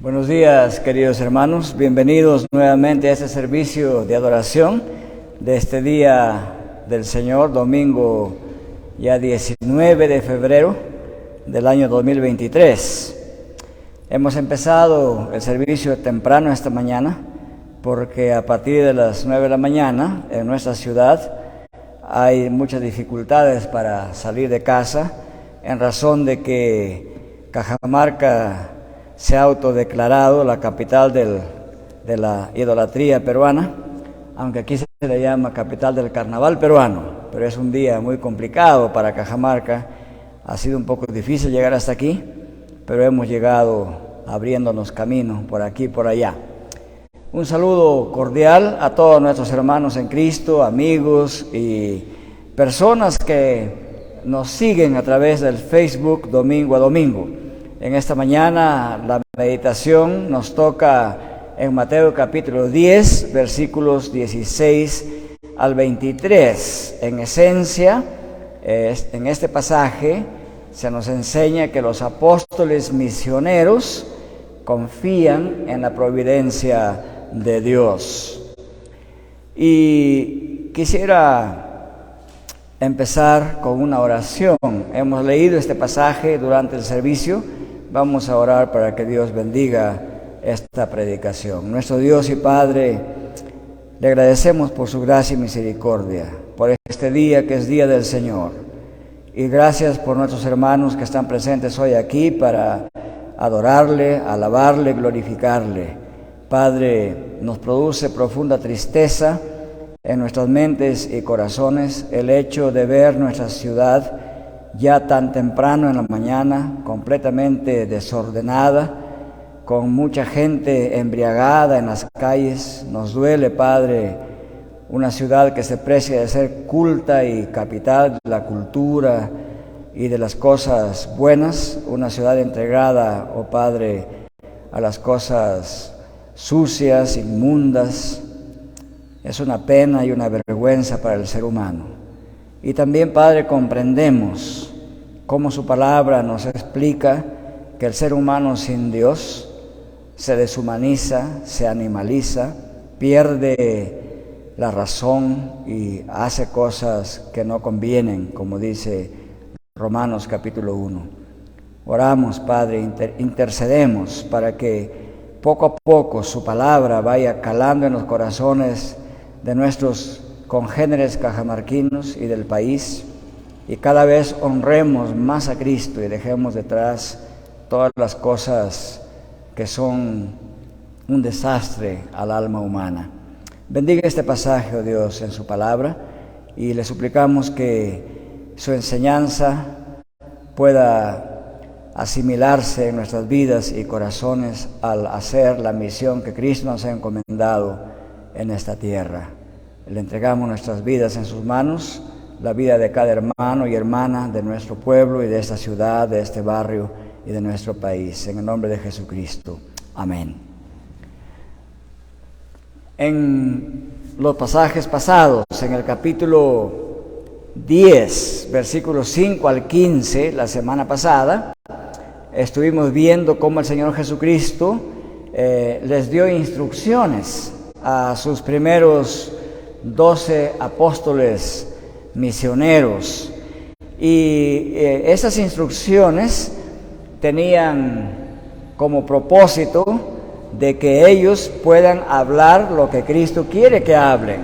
Buenos días, queridos hermanos. Bienvenidos nuevamente a este servicio de adoración de este día del Señor, domingo ya 19 de febrero del año 2023. Hemos empezado el servicio temprano esta mañana porque a partir de las 9 de la mañana en nuestra ciudad hay muchas dificultades para salir de casa en razón de que Cajamarca se ha autodeclarado la capital de la idolatría peruana, aunque aquí se le llama capital del carnaval peruano, pero es un día muy complicado para Cajamarca. Ha sido un poco difícil llegar hasta aquí, pero hemos llegado abriéndonos camino por aquí y por allá. Un saludo cordial a todos nuestros hermanos en Cristo, amigos y personas que nos siguen a través del Facebook domingo a domingo. En esta mañana la meditación nos toca en Mateo capítulo 10, versículos 16 al 23. En esencia, en este pasaje se nos enseña que los apóstoles misioneros confían en la providencia de Dios. Y quisiera empezar con una oración. Hemos leído este pasaje durante el servicio. Vamos a orar para que Dios bendiga esta predicación. Nuestro Dios y Padre, le agradecemos por su gracia y misericordia, por este día que es día del Señor. Y gracias por nuestros hermanos que están presentes hoy aquí para adorarle, alabarle, glorificarle. Padre, nos produce profunda tristeza en nuestras mentes y corazones el hecho de ver nuestra ciudad ya tan temprano en la mañana, completamente desordenada, con mucha gente embriagada en las calles. Nos duele, Padre, una ciudad que se precia de ser culta y capital de la cultura y de las cosas buenas, una ciudad entregada, oh Padre, a las cosas sucias, inmundas. Es una pena y una vergüenza para el ser humano. Y también, Padre, comprendemos cómo su palabra nos explica que el ser humano sin Dios se deshumaniza, se animaliza, pierde la razón y hace cosas que no convienen, como dice Romanos capítulo 1. Oramos, Padre, intercedemos para que poco a poco su palabra vaya calando en los corazones de nuestros congéneres cajamarquinos y del país, y cada vez honremos más a Cristo y dejemos detrás todas las cosas que son un desastre al alma humana. Bendiga este pasaje, oh Dios, en su palabra, y le suplicamos que su enseñanza pueda asimilarse en nuestras vidas y corazones al hacer la misión que Cristo nos ha encomendado en esta tierra. Le entregamos nuestras vidas en sus manos, la vida de cada hermano y hermana de nuestro pueblo y de esta ciudad, de este barrio y de nuestro país. En el nombre de Jesucristo. Amén. En los pasajes pasados, en el capítulo 10, versículos 5 al 15, la semana pasada, estuvimos viendo cómo el Señor Jesucristo les dio instrucciones a sus primeros 12 apóstoles misioneros, y esas instrucciones tenían como propósito de que ellos puedan hablar lo que Cristo quiere que hablen.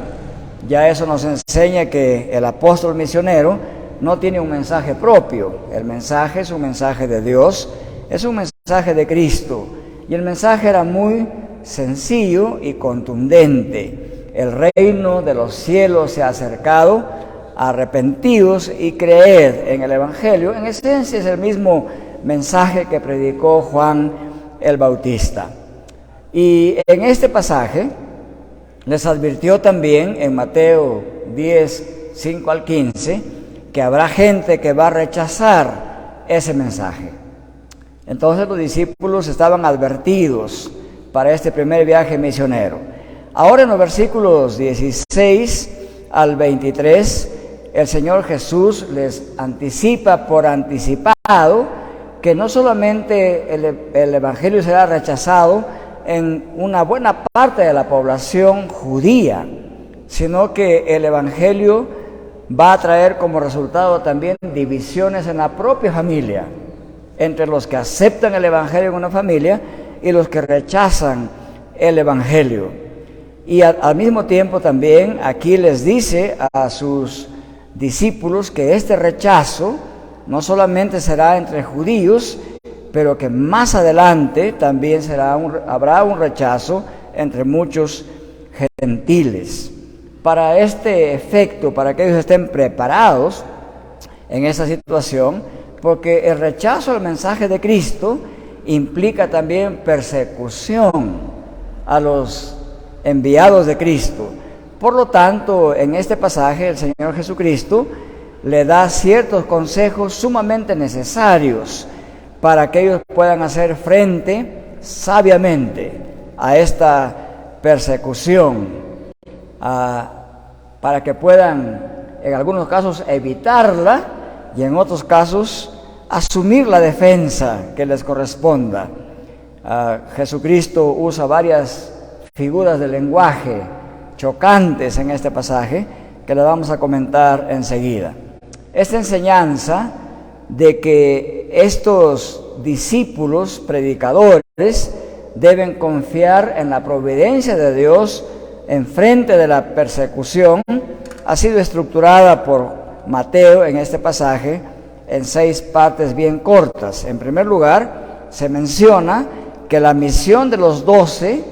Ya eso nos enseña que el apóstol misionero no tiene un mensaje propio. El mensaje es un mensaje de Dios, es un mensaje de Cristo, y el mensaje era muy sencillo y contundente. El reino de los cielos se ha acercado, arrepentidos y creed en el Evangelio. En esencia es el mismo mensaje que predicó Juan el Bautista. Y en este pasaje les advirtió también en Mateo 10, 5 al 15, que habrá gente que va a rechazar ese mensaje. Entonces los discípulos estaban advertidos para este primer viaje misionero. Ahora en los versículos 16 al 23, el Señor Jesús les anticipa por anticipado que no solamente el Evangelio será rechazado en una buena parte de la población judía, sino que el Evangelio va a traer como resultado también divisiones en la propia familia, entre los que aceptan el Evangelio en una familia y los que rechazan el Evangelio. Y al mismo tiempo también aquí les dice a sus discípulos que este rechazo no solamente será entre judíos, pero que más adelante también habrá un rechazo entre muchos gentiles. Para este efecto, para que ellos estén preparados en esa situación, porque el rechazo al mensaje de Cristo implica también persecución a los enviados de Cristo. Por lo tanto, en este pasaje el Señor Jesucristo le da ciertos consejos sumamente necesarios para que ellos puedan hacer frente sabiamente a esta persecución, para que puedan en algunos casos evitarla y en otros casos asumir la defensa que les corresponda. Jesucristo usa varias figuras de lenguaje chocantes en este pasaje que le vamos a comentar enseguida. Esta enseñanza de que estos discípulos predicadores deben confiar en la providencia de Dios en frente de la persecución ha sido estructurada por Mateo en este pasaje en 6 partes bien cortas. En primer lugar, se menciona que la misión de los 12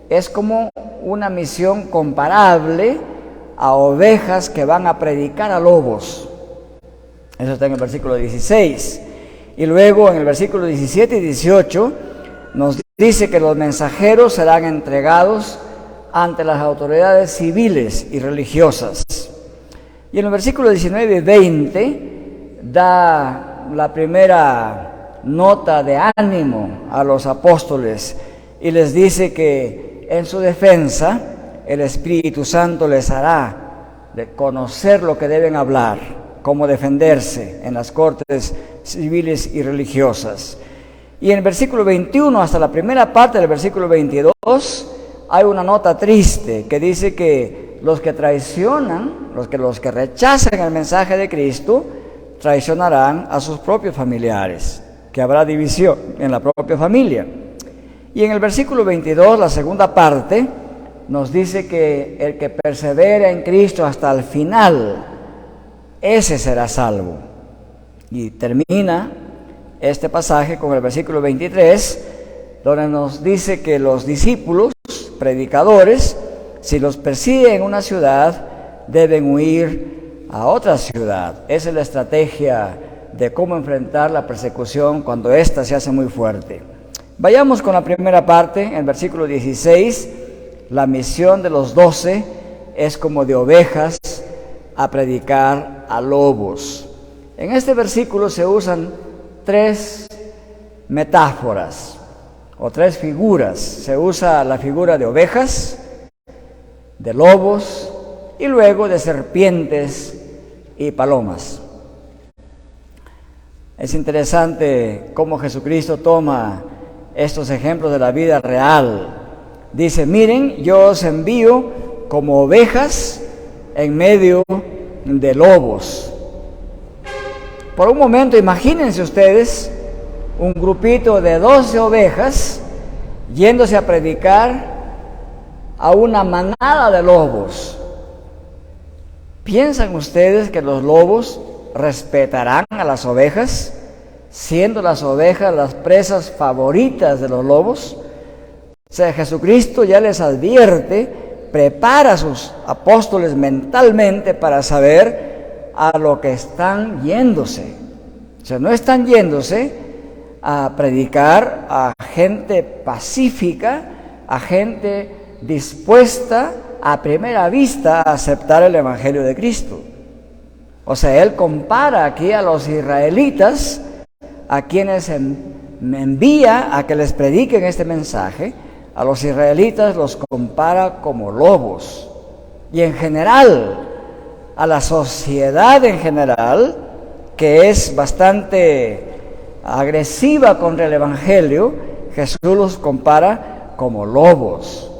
es como una misión comparable a ovejas que van a predicar a lobos. Eso está en el versículo 16. Y luego en el versículo 17 y 18 nos dice que los mensajeros serán entregados ante las autoridades civiles y religiosas. Y en el versículo 19 y 20 da la primera nota de ánimo a los apóstoles y les dice que en su defensa el Espíritu Santo les hará de conocer lo que deben hablar, cómo defenderse en las cortes civiles y religiosas. Y en el versículo 21 hasta la primera parte del versículo 22 hay una nota triste que dice que los que traicionan, los que rechazan el mensaje de Cristo, traicionarán a sus propios familiares, que habrá división en la propia familia. Y en el versículo 22, la segunda parte, nos dice que el que persevera en Cristo hasta el final, ese será salvo. Y termina este pasaje con el versículo 23, donde nos dice que los discípulos, predicadores, si los persiguen en una ciudad, deben huir a otra ciudad. Esa es la estrategia de cómo enfrentar la persecución cuando ésta se hace muy fuerte. Vayamos con la primera parte, en el versículo 16, la misión de los 12 es como de ovejas a predicar a lobos. En este versículo se usan 3 metáforas o 3 figuras. Se usa la figura de ovejas, de lobos y luego de serpientes y palomas. Es interesante cómo Jesucristo toma estos ejemplos de la vida real. Dice: miren, yo os envío como ovejas en medio de lobos. Por un momento imagínense ustedes un grupito de 12 ovejas yéndose a predicar a una manada de lobos. ¿Piensan ustedes que los lobos respetarán a las ovejas, siendo las ovejas las presas favoritas de los lobos? O sea, Jesucristo ya les advierte, prepara a sus apóstoles mentalmente para saber a lo que están yéndose. O sea, no están yéndose a predicar a gente pacífica, a gente dispuesta a primera vista a aceptar el Evangelio de Cristo. O sea, él compara aquí a los israelitas, a quienes me envía a que les prediquen este mensaje. A los israelitas los compara como lobos. Y en general, a la sociedad en general, que es bastante agresiva contra el Evangelio, Jesús los compara como lobos.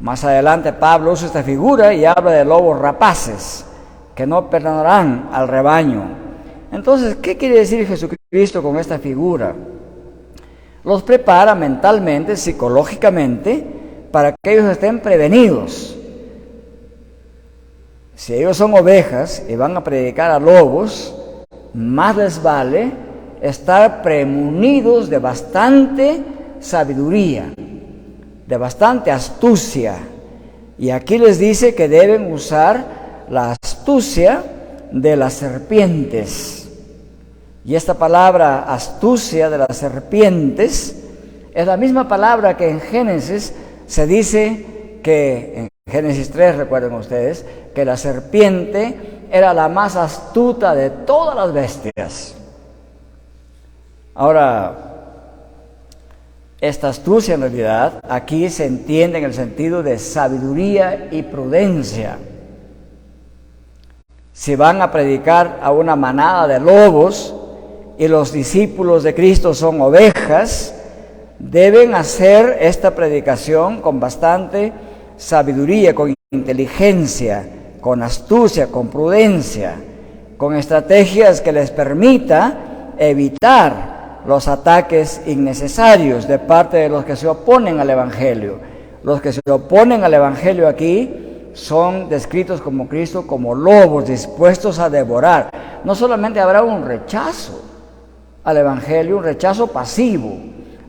Más adelante Pablo usa esta figura y habla de lobos rapaces que no perdonarán al rebaño. Entonces, ¿qué quiere decir Jesucristo con esta figura? Los prepara mentalmente, psicológicamente, para que ellos estén prevenidos. Si ellos son ovejas y van a predicar a lobos, más les vale estar premunidos de bastante sabiduría, de bastante astucia. Y aquí les dice que deben usar la astucia de las serpientes. Y esta palabra astucia de las serpientes es la misma palabra que en Génesis se dice que, en Génesis 3, recuerden ustedes, que la serpiente era la más astuta de todas las bestias. Ahora, esta astucia en realidad aquí se entiende en el sentido de sabiduría y prudencia. Si van a predicar a una manada de lobos y los discípulos de Cristo son ovejas, deben hacer esta predicación con bastante sabiduría, con inteligencia, con astucia, con prudencia, con estrategias que les permita evitar los ataques innecesarios de parte de los que se oponen al Evangelio. Los que se oponen al Evangelio aquí son descritos como Cristo como lobos dispuestos a devorar. No solamente habrá un rechazo al Evangelio, un rechazo pasivo,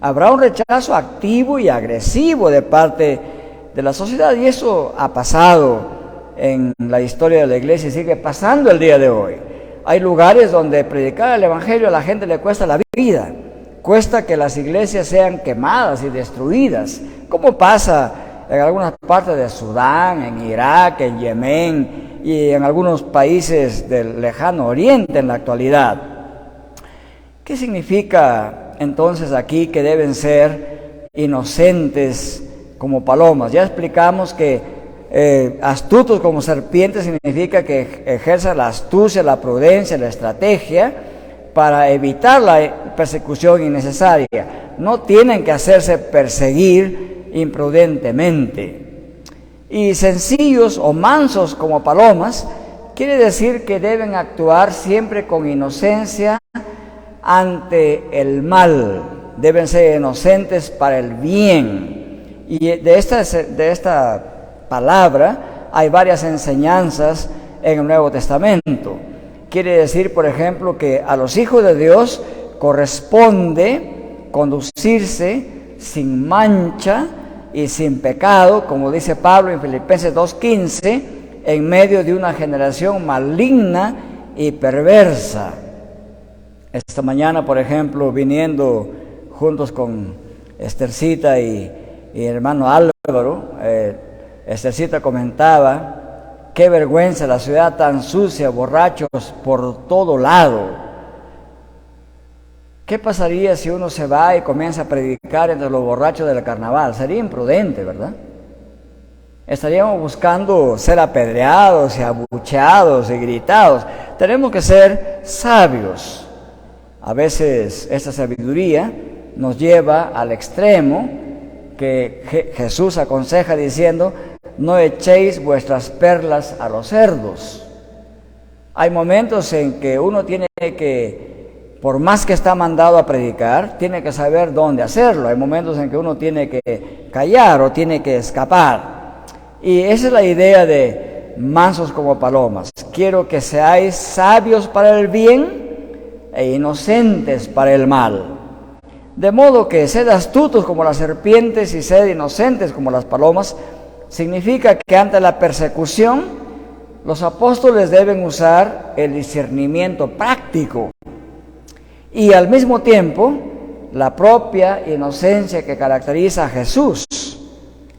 habrá un rechazo activo y agresivo de parte de la sociedad, y eso ha pasado en la historia de la iglesia y sigue pasando el día de hoy. Hay lugares donde predicar el Evangelio a la gente le cuesta la vida, cuesta que las iglesias sean quemadas y destruidas, como pasa en algunas partes de Sudán, en Irak, en Yemen y en algunos países del lejano oriente en la actualidad. ¿Qué significa entonces aquí que deben ser inocentes como palomas? Ya explicamos que astutos como serpientes significa que ejerzan la astucia, la prudencia, la estrategia para evitar la persecución innecesaria. No tienen que hacerse perseguir imprudentemente. Y sencillos o mansos como palomas quiere decir que deben actuar siempre con inocencia ante el mal, deben ser inocentes para el bien. Y de esta palabra hay varias enseñanzas en el Nuevo Testamento. Quiere decir, por ejemplo, que a los hijos de Dios corresponde conducirse sin mancha y sin pecado, como dice Pablo en Filipenses 2:15, en medio de una generación maligna y perversa. Esta mañana, por ejemplo, viniendo juntos con Estercita y hermano Álvaro, Estercita comentaba: qué vergüenza la ciudad tan sucia, borrachos por todo lado. ¿Qué pasaría si uno se va y comienza a predicar entre los borrachos del carnaval? Sería imprudente, ¿verdad? Estaríamos buscando ser apedreados y abucheados y gritados. Tenemos que ser sabios. A veces esta sabiduría nos lleva al extremo que Jesús aconseja diciendo: no echéis vuestras perlas a los cerdos. Hay momentos en que uno tiene que, por más que está mandado a predicar, tiene que saber dónde hacerlo. Hay momentos en que uno tiene que callar o tiene que escapar. Y esa es la idea de mansos como palomas. Quiero que seáis sabios para el bien e inocentes para el mal. De modo que sed astutos como las serpientes y sed inocentes como las palomas significa que ante la persecución los apóstoles deben usar el discernimiento práctico y al mismo tiempo la propia inocencia que caracteriza a Jesús.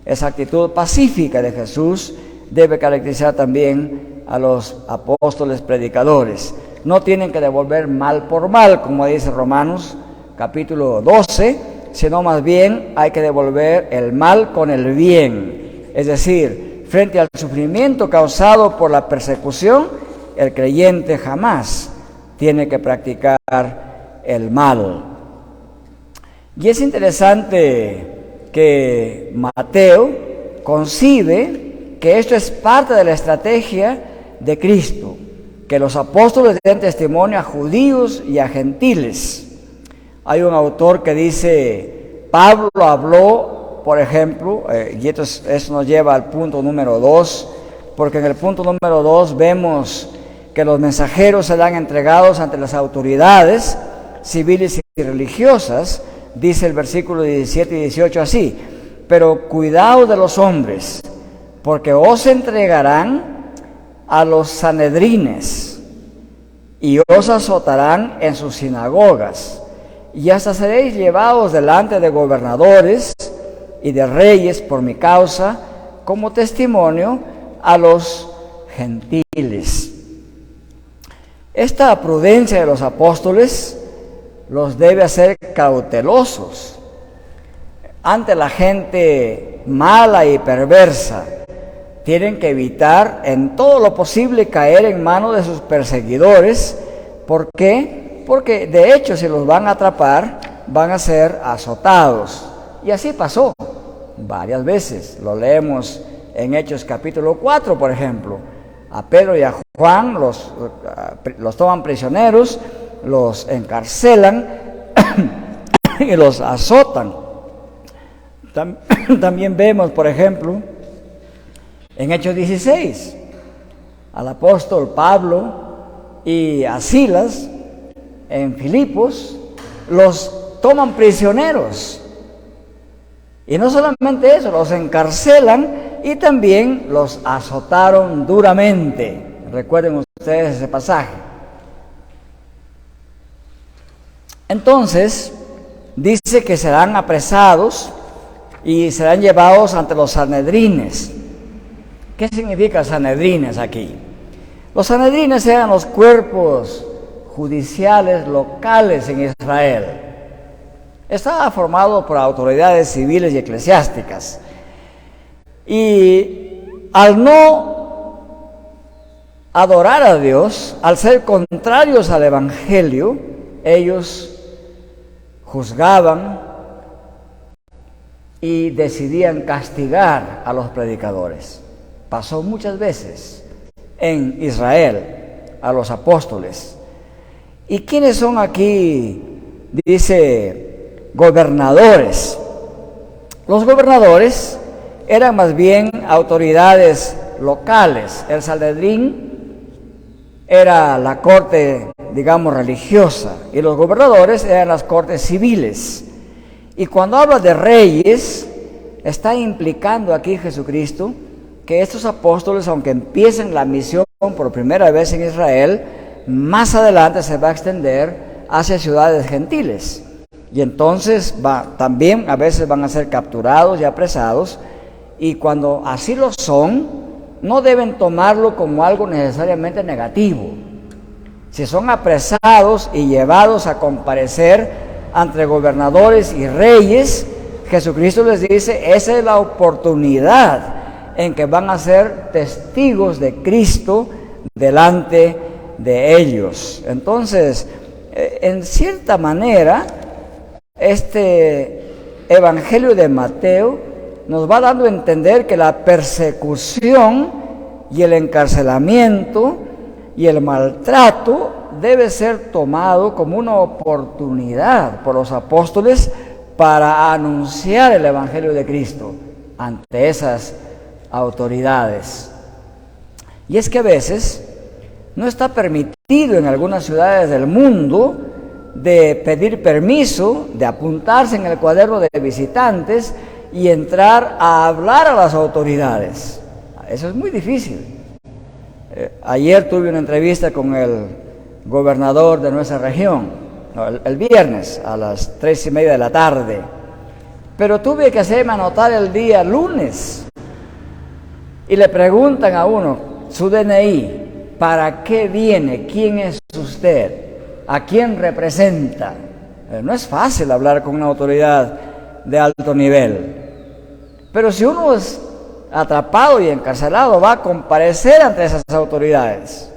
Esa actitud pacífica de Jesús debe caracterizar también a los apóstoles predicadores. No tienen que devolver mal por mal, como dice Romanos capítulo 12, sino más bien hay que devolver el mal con el bien. Es decir, frente al sufrimiento causado por la persecución, el creyente jamás tiene que practicar el mal. Y es interesante que Mateo concibe que esto es parte de la estrategia de Cristo, que los apóstoles den testimonio a judíos y a gentiles. Hay un autor que dice, Pablo habló, por ejemplo, y eso nos lleva al punto número 2, porque en el punto número 2 vemos que los mensajeros serán entregados ante las autoridades civiles y religiosas. Dice el versículo 17 y 18 así: pero cuidado de los hombres, porque os entregarán a los sanedrines y os azotarán en sus sinagogas, y hasta seréis llevados delante de gobernadores y de reyes por mi causa, como testimonio a los gentiles. Esta prudencia de los apóstoles los debe hacer cautelosos ante la gente mala y perversa. Tienen que evitar en todo lo posible caer en manos de sus perseguidores. ¿Por qué? Porque de hecho, si los van a atrapar, van a ser azotados. Y así pasó varias veces. Lo leemos en Hechos capítulo 4, por ejemplo. A Pedro y a Juan los toman prisioneros, los encarcelan y los azotan. También vemos, por ejemplo, en Hechos 16, al apóstol Pablo y a Silas en Filipos, los toman prisioneros. Y no solamente eso, los encarcelan y también los azotaron duramente. Recuerden ustedes ese pasaje. Entonces, dice que serán apresados y serán llevados ante los sanedrines. ¿Qué significa sanedrines aquí? Los sanedrines eran los cuerpos judiciales locales en Israel. Estaba formado por autoridades civiles y eclesiásticas. Y al no adorar a Dios, al ser contrarios al Evangelio, ellos juzgaban y decidían castigar a los predicadores. Pasó muchas veces en Israel a los apóstoles. ¿Y quiénes son aquí? Dice, gobernadores. Los gobernadores eran más bien autoridades locales. El Sanedrín era la corte, digamos, religiosa, y los gobernadores eran las cortes civiles. Y cuando habla de reyes, está implicando aquí Jesucristo que estos apóstoles, aunque empiecen la misión por primera vez en Israel, más adelante se va a extender hacia ciudades gentiles. Y entonces también a veces van a ser capturados y apresados, y cuando así lo son, no deben tomarlo como algo necesariamente negativo. Si son apresados y llevados a comparecer ante gobernadores y reyes, Jesucristo les dice, esa es la oportunidad en que van a ser testigos de Cristo delante de ellos. Entonces, en cierta manera, este Evangelio de Mateo nos va dando a entender que la persecución y el encarcelamiento y el maltrato debe ser tomado como una oportunidad por los apóstoles para anunciar el Evangelio de Cristo ante esas autoridades. Y es que a veces no está permitido en algunas ciudades del mundo de pedir permiso, de apuntarse en el cuaderno de visitantes y entrar a hablar a las autoridades. Eso es muy difícil. Ayer tuve una entrevista con el gobernador de nuestra región, el viernes a las 3:30 de la tarde, pero tuve que hacerme anotar el día lunes, y le preguntan a uno su DNI, ¿para qué viene? ¿Quién es usted? ¿A quién representa? No es fácil hablar con una autoridad de alto nivel, pero si uno es atrapado y encarcelado, va a comparecer ante esas autoridades,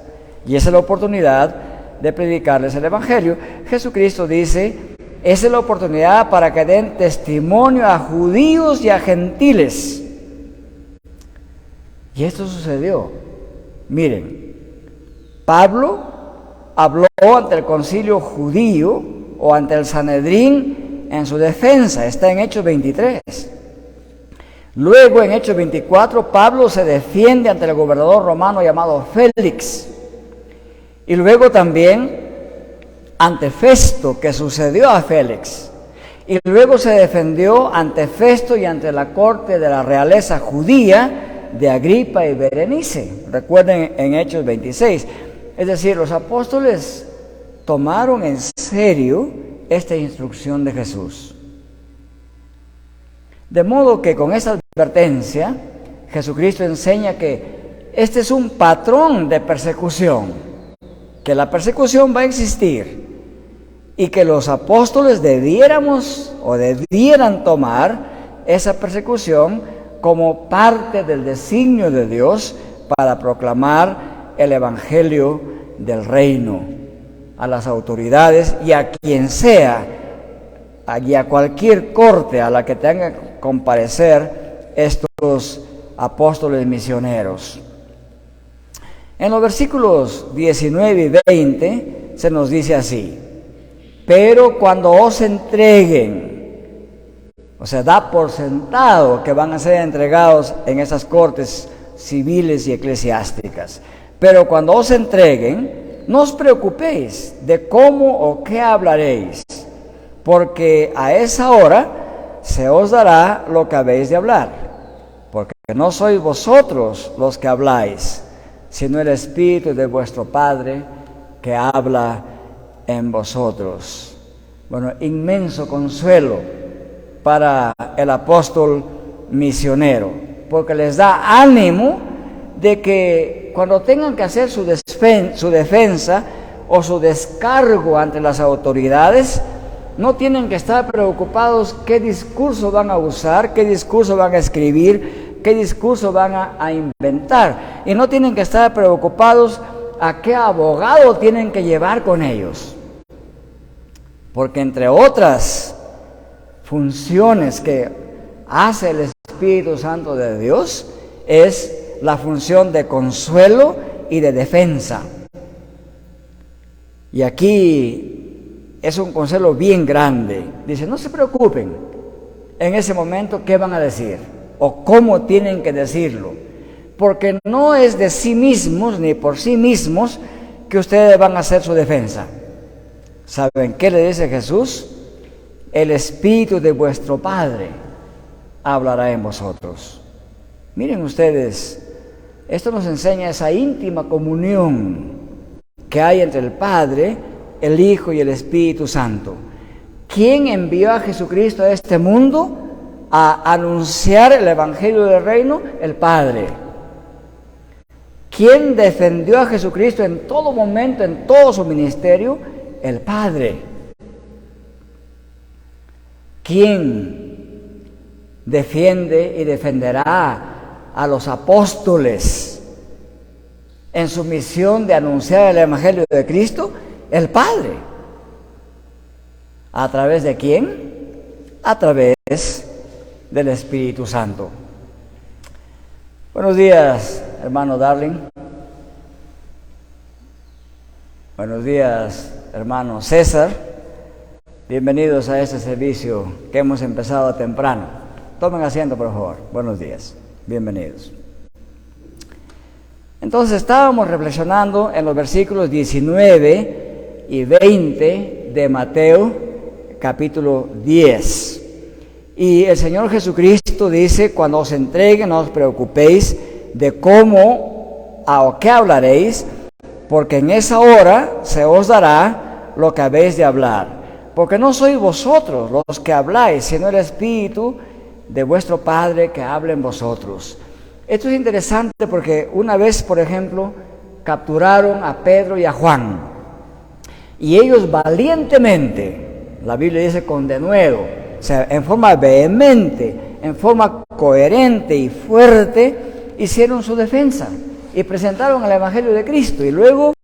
y esa es la oportunidad de predicarles el Evangelio. Jesucristo dice, esa es la oportunidad para que den testimonio a judíos y a gentiles. Y esto sucedió. Miren, Pablo habló ante el concilio judío o ante el Sanedrín en su defensa, está en Hechos 23. Luego en Hechos 24, Pablo se defiende ante el gobernador romano llamado Félix. Y luego también ante Festo, que sucedió a Félix. Y luego se defendió ante Festo y ante la corte de la realeza judía de Agripa y Berenice. Recuerden en Hechos 26. Es decir, los apóstoles tomaron en serio esta instrucción de Jesús. De modo que con esta advertencia, Jesucristo enseña que este es un patrón de persecución, que la persecución va a existir y que los apóstoles debieran tomar esa persecución como parte del designio de Dios para proclamar el Evangelio del reino a las autoridades y a quien sea, y a cualquier corte a la que tengan que comparecer estos apóstoles misioneros. En los versículos 19 y 20 se nos dice así: pero cuando os entreguen, o sea, da por sentado que van a ser entregados en esas cortes civiles y eclesiásticas, pero cuando os entreguen, no os preocupéis de cómo o qué hablaréis, porque a esa hora se os dará lo que habéis de hablar, porque no sois vosotros los que habláis, sino el Espíritu de vuestro Padre que habla en vosotros. Bueno, inmenso consuelo para el apóstol misionero, porque les da ánimo de que cuando tengan que hacer su defensa o su descargo ante las autoridades, no tienen que estar preocupados qué discurso van a usar, qué discurso van a escribir, qué discurso van a inventar. Y no tienen que estar preocupados a qué abogado tienen que llevar con ellos. Porque entre otras funciones que hace el Espíritu Santo de Dios, es la función de consuelo y de defensa. Y aquí es un consuelo bien grande. Dice, no se preocupen en ese momento qué van a decir o cómo tienen que decirlo, porque no es de sí mismos ni por sí mismos que ustedes van a hacer su defensa. ¿Saben qué le dice Jesús? El Espíritu de vuestro Padre hablará en vosotros. Miren ustedes, esto nos enseña esa íntima comunión que hay entre el Padre, el Hijo y el Espíritu Santo. ¿Quién envió a Jesucristo a este mundo a anunciar el Evangelio del Reino? El Padre. ¿Quién defendió a Jesucristo en todo momento, en todo su ministerio? El Padre. ¿Quién defiende y defenderá a los apóstoles en su misión de anunciar el Evangelio de Cristo? El Padre. ¿A través de quién? A través del Espíritu Santo. Buenos días, hermano Darling. Buenos días, hermano César. Bienvenidos a este servicio que hemos empezado temprano. Tomen asiento, por favor. Buenos días. Bienvenidos. Entonces estábamos reflexionando en los versículos 19 y 20 de Mateo capítulo 10. Y el Señor Jesucristo dice, cuando os entreguen no os preocupéis de cómo o qué hablaréis, porque en esa hora se os dará lo que habéis de hablar. Porque no sois vosotros los que habláis, sino el Espíritu de vuestro Padre que habla en vosotros. Esto es interesante porque una vez, por ejemplo, capturaron a Pedro y a Juan. Y ellos valientemente, la Biblia dice con denuedo, o sea, en forma vehemente, en forma coherente y fuerte, hicieron su defensa y presentaron el Evangelio de Cristo. Y luego,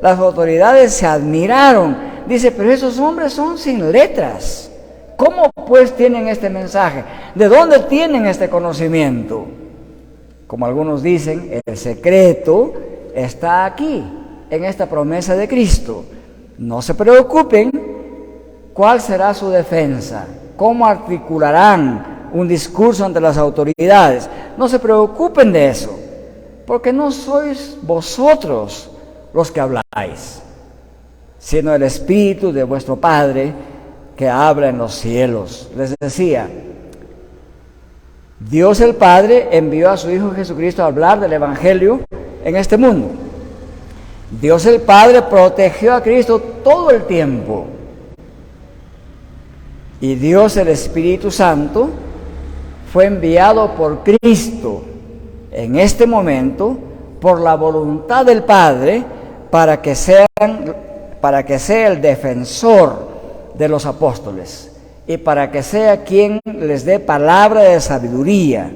las autoridades se admiraron. Dice, pero esos hombres son sin letras. ¿Cómo pues tienen este mensaje? ¿De dónde tienen este conocimiento? Como algunos dicen, el secreto está aquí, en esta promesa de Cristo. No se preocupen, ¿cuál será su defensa? ¿Cómo articularán un discurso ante las autoridades? No se preocupen de eso, porque no sois vosotros los que habláis, sino el Espíritu de vuestro Padre que habla en los cielos. Les decía, Dios el Padre envió a su Hijo Jesucristo a hablar del Evangelio en este mundo. Dios el Padre protegió a Cristo todo el tiempo. Y Dios el Espíritu Santo fue enviado por Cristo en este momento por la voluntad del Padre para que sea el defensor de los apóstoles y para que sea quien les dé palabra de sabiduría.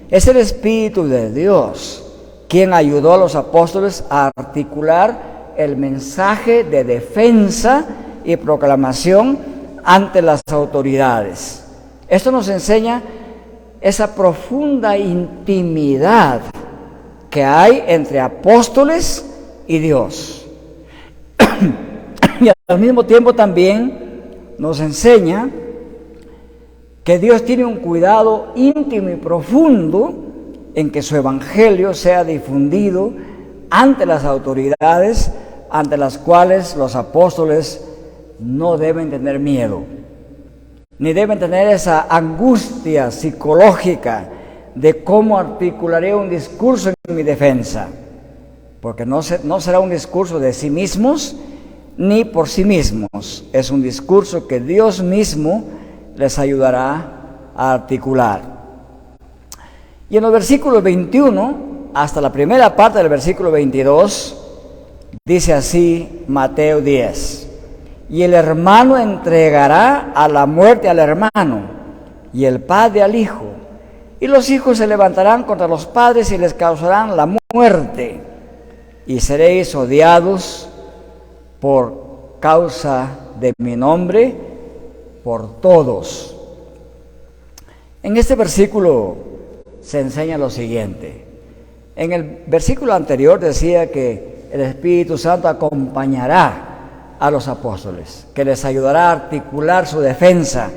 Es el Espíritu de Dios quien ayudó a los apóstoles a articular el mensaje de defensa y proclamación ante las autoridades. Esto nos enseña esa profunda intimidad que hay entre apóstoles y Dios. Y al mismo tiempo también nos enseña que Dios tiene un cuidado íntimo y profundo en que su evangelio sea difundido ante las autoridades, ante las cuales los apóstoles no deben tener miedo, ni deben tener esa angustia psicológica de cómo articularé un discurso en mi defensa, porque no será un discurso de sí mismos ni por sí mismos, es un discurso que Dios mismo les ayudará a articular. Y en los versículos 21 hasta la primera parte del versículo 22 dice así Mateo 10: y el hermano entregará a la muerte al hermano, y el padre al hijo, y los hijos se levantarán contra los padres y les causarán la muerte, y seréis odiados por causa de mi nombre por todos. En este versículo se enseña lo siguiente. En el versículo anterior decía que el Espíritu Santo acompañará a los apóstoles, que les ayudará a articular su defensa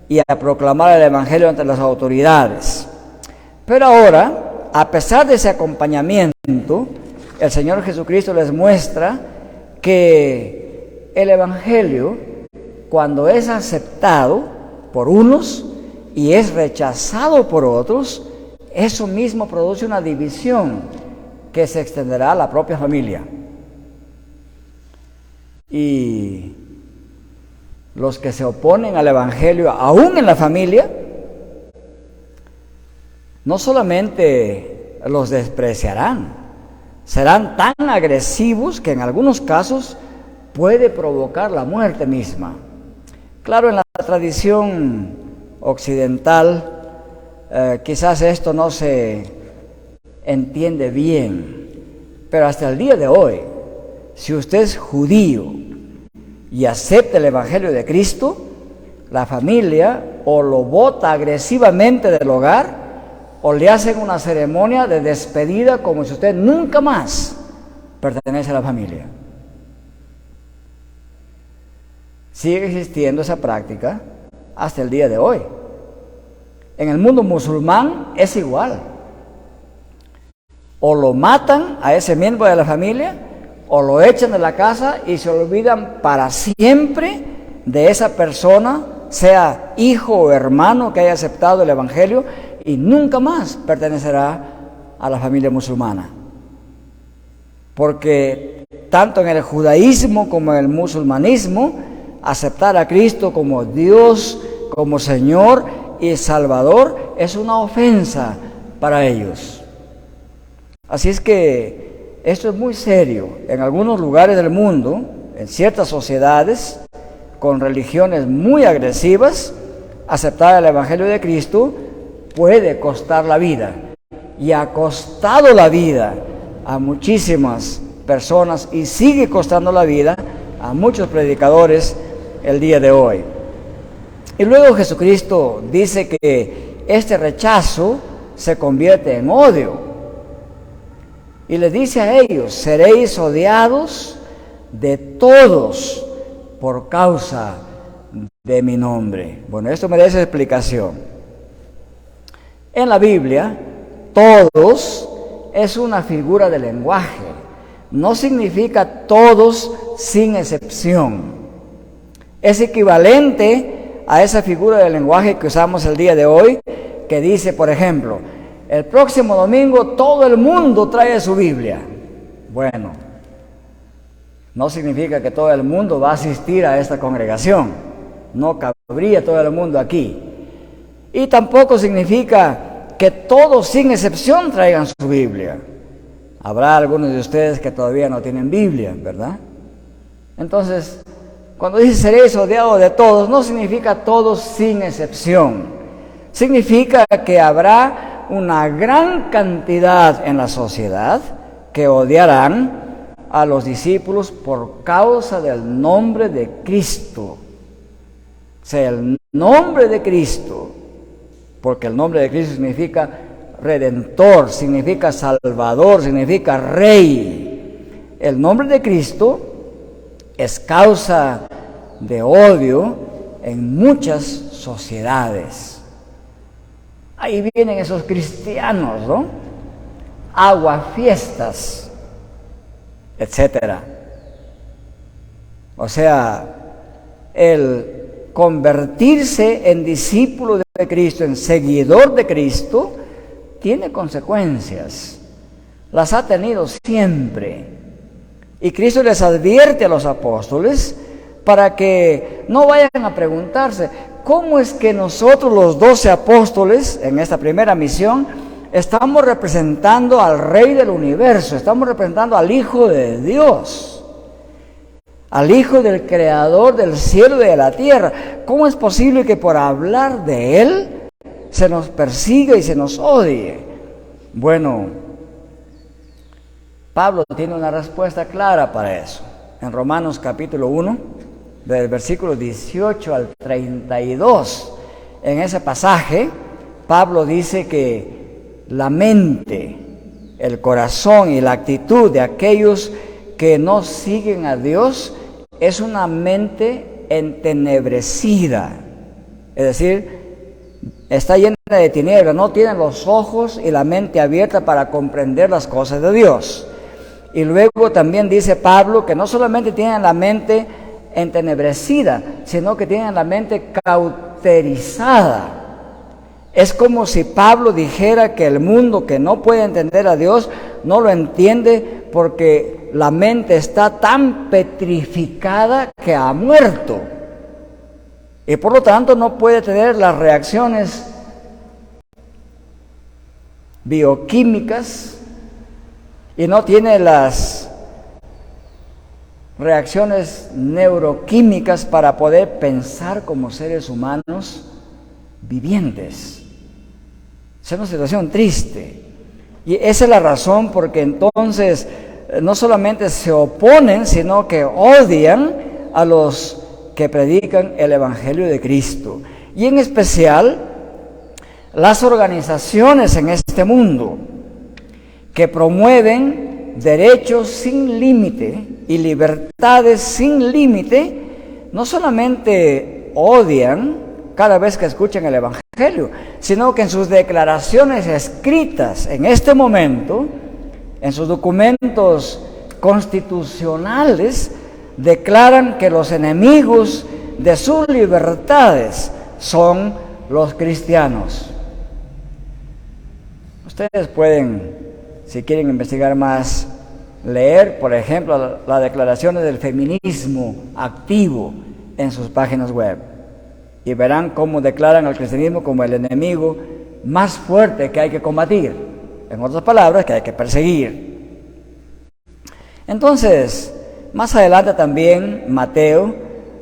y a proclamar el Evangelio ante las autoridades. Pero ahora, a pesar de ese acompañamiento, el Señor Jesucristo les muestra que el Evangelio, cuando es aceptado por unos y es rechazado por otros, eso mismo produce una división que se extenderá a la propia familia. Y los que se oponen al Evangelio, aún en la familia, no solamente los despreciarán, serán tan agresivos que en algunos casos puede provocar la muerte misma. Claro, en la tradición occidental quizás esto no se entiende bien, pero hasta el día de hoy, si usted es judío y acepta el Evangelio de Cristo, la familia o lo bota agresivamente del hogar o le hacen una ceremonia de despedida como si usted nunca más pertenece a la familia. Sigue existiendo esa práctica hasta el día de hoy. En el mundo musulmán es igual. O lo matan a ese miembro de la familia, o lo echan de la casa y se olvidan para siempre de esa persona, sea hijo o hermano que haya aceptado el Evangelio, y nunca más pertenecerá a la familia musulmana. Porque tanto en el judaísmo como en el musulmanismo, aceptar a Cristo como Dios, como Señor y Salvador es una ofensa para ellos. Así es que esto es muy serio. En algunos lugares del mundo, en ciertas sociedades con religiones muy agresivas, aceptar el Evangelio de Cristo puede costar la vida, y ha costado la vida a muchísimas personas y sigue costando la vida a muchos predicadores el día de hoy. Y luego Jesucristo dice que este rechazo se convierte en odio. Y les dice a ellos: seréis odiados de todos por causa de mi nombre. Bueno, esto merece explicación. En la Biblia, todos es una figura de lenguaje. No significa todos sin excepción. Es equivalente a esa figura de lenguaje que usamos el día de hoy, que dice, por ejemplo, el próximo domingo todo el mundo trae su Biblia. Bueno, no significa que todo el mundo va a asistir a esta congregación. No cabría todo el mundo aquí. Y tampoco significa que todos sin excepción traigan su Biblia. Habrá algunos de ustedes que todavía no tienen Biblia, ¿verdad? Entonces, cuando dice seréis odiados de todos, no significa todos sin excepción. Significa que habrá una gran cantidad en la sociedad que odiarán a los discípulos por causa del nombre de Cristo. O sea, el nombre de Cristo, porque el nombre de Cristo significa Redentor, significa Salvador, significa Rey. El nombre de Cristo es causa de odio en muchas sociedades. Ahí vienen esos cristianos, ¿no? Aguafiestas, etcétera. O sea, el convertirse en discípulo de Cristo, en seguidor de Cristo, tiene consecuencias. Las ha tenido siempre. Y Cristo les advierte a los apóstoles para que no vayan a preguntarse, ¿cómo es que nosotros los 12 apóstoles en esta primera misión estamos representando al Rey del universo, estamos representando al Hijo de Dios, al Hijo del Creador del cielo y de la tierra? ¿Cómo es posible que por hablar de Él se nos persiga y se nos odie? Bueno, Pablo tiene una respuesta clara para eso. En Romanos capítulo 1, del versículo 18 al 32, en ese pasaje, Pablo dice que la mente, el corazón y la actitud de aquellos que no siguen a Dios es una mente entenebrecida. Es decir, está llena de tinieblas, no tienen los ojos y la mente abierta para comprender las cosas de Dios. Y luego también dice Pablo que no solamente tienen la mente entenebrecida, sino que tienen la mente cauterizada. Es como si Pablo dijera que el mundo que no puede entender a Dios no lo entiende porque la mente está tan petrificada que ha muerto. Y por lo tanto no puede tener las reacciones bioquímicas y no tiene las reacciones neuroquímicas para poder pensar como seres humanos vivientes. Es una situación triste. Y esa es la razón porque entonces no solamente se oponen, sino que odian a los que predican el Evangelio de Cristo. Y en especial las organizaciones en este mundo que promueven derechos sin límite y libertades sin límite, no solamente odian cada vez que escuchan el Evangelio, sino que en sus declaraciones escritas en este momento, en sus documentos constitucionales, declaran que los enemigos de sus libertades son los cristianos. Ustedes pueden, si quieren investigar más, leer, por ejemplo, las declaraciones del feminismo activo en sus páginas web y verán cómo declaran al cristianismo como el enemigo más fuerte que hay que combatir, en otras palabras, que hay que perseguir. Entonces, más adelante también Mateo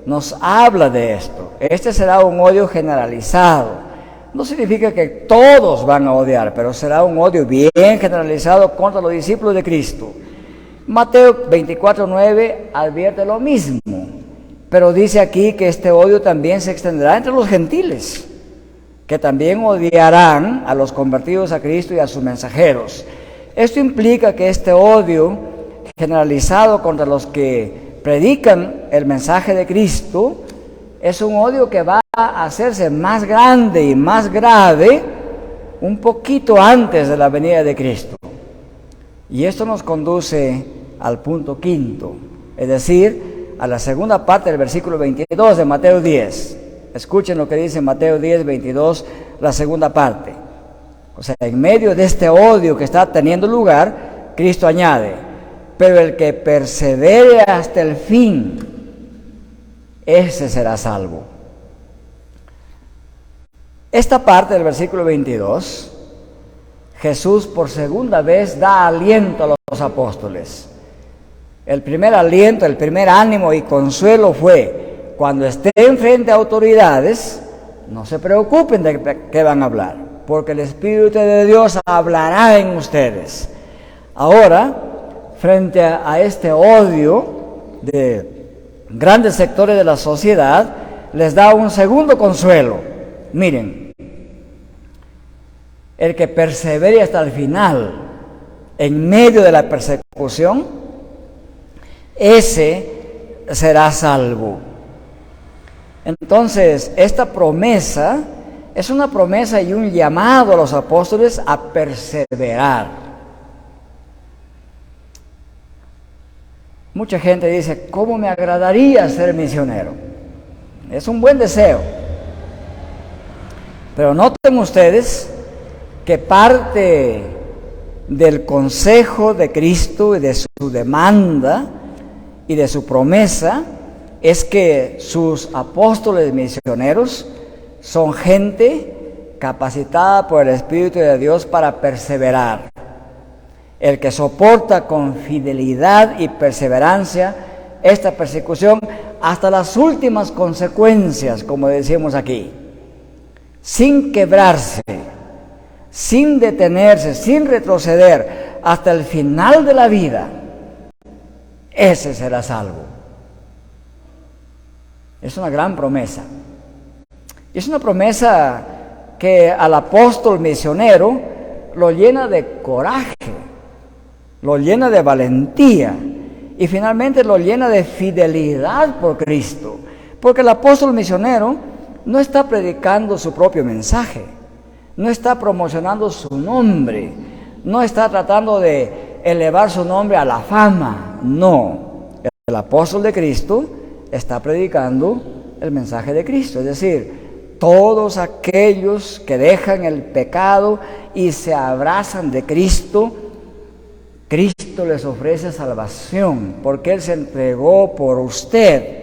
nos habla de esto. Este será un odio generalizado. No significa que todos van a odiar, pero será un odio bien generalizado contra los discípulos de Cristo. Mateo 24:9 advierte lo mismo, pero dice aquí que este odio también se extenderá entre los gentiles, que también odiarán a los convertidos a Cristo y a sus mensajeros. Esto implica que este odio generalizado contra los que predican el mensaje de Cristo es un odio que va a hacerse más grande y más grave un poquito antes de la venida de Cristo. Y esto nos conduce al punto quinto, es decir, a la segunda parte del versículo 22 de Mateo 10. Escuchen lo que dice Mateo 10, 22, la segunda parte. O sea, en medio de este odio que está teniendo lugar, Cristo añade: pero el que persevere hasta el fin, ese será salvo. Esta parte del versículo 22, Jesús por segunda vez da aliento a los apóstoles. El primer aliento, el primer ánimo y consuelo fue: cuando estén frente a autoridades, no se preocupen de qué van a hablar, porque el Espíritu de Dios hablará en ustedes. Ahora, frente a este odio de grandes sectores de la sociedad, les da un segundo consuelo. Miren, el que persevere hasta el final, en medio de la persecución, ese será salvo. Entonces, esta promesa es una promesa y un llamado a los apóstoles a perseverar. Mucha gente dice: ¿cómo me agradaría ser misionero? Es un buen deseo. Pero noten ustedes que parte del consejo de Cristo y de su demanda y de su promesa es que sus apóstoles misioneros son gente capacitada por el Espíritu de Dios para perseverar. El que soporta con fidelidad y perseverancia esta persecución hasta las últimas consecuencias, como decimos aquí, sin quebrarse, sin detenerse, sin retroceder, hasta el final de la vida, ese será salvo. Es una gran promesa. Es una promesa que al apóstol misionero lo llena de coraje, lo llena de valentía y finalmente lo llena de fidelidad por Cristo. Porque el apóstol misionero no está predicando su propio mensaje, no está promocionando su nombre, no está tratando de elevar su nombre a la fama. No, el apóstol de Cristo está predicando el mensaje de Cristo, es decir, todos aquellos que dejan el pecado y se abrazan de Cristo, Cristo les ofrece salvación, porque Él se entregó por usted.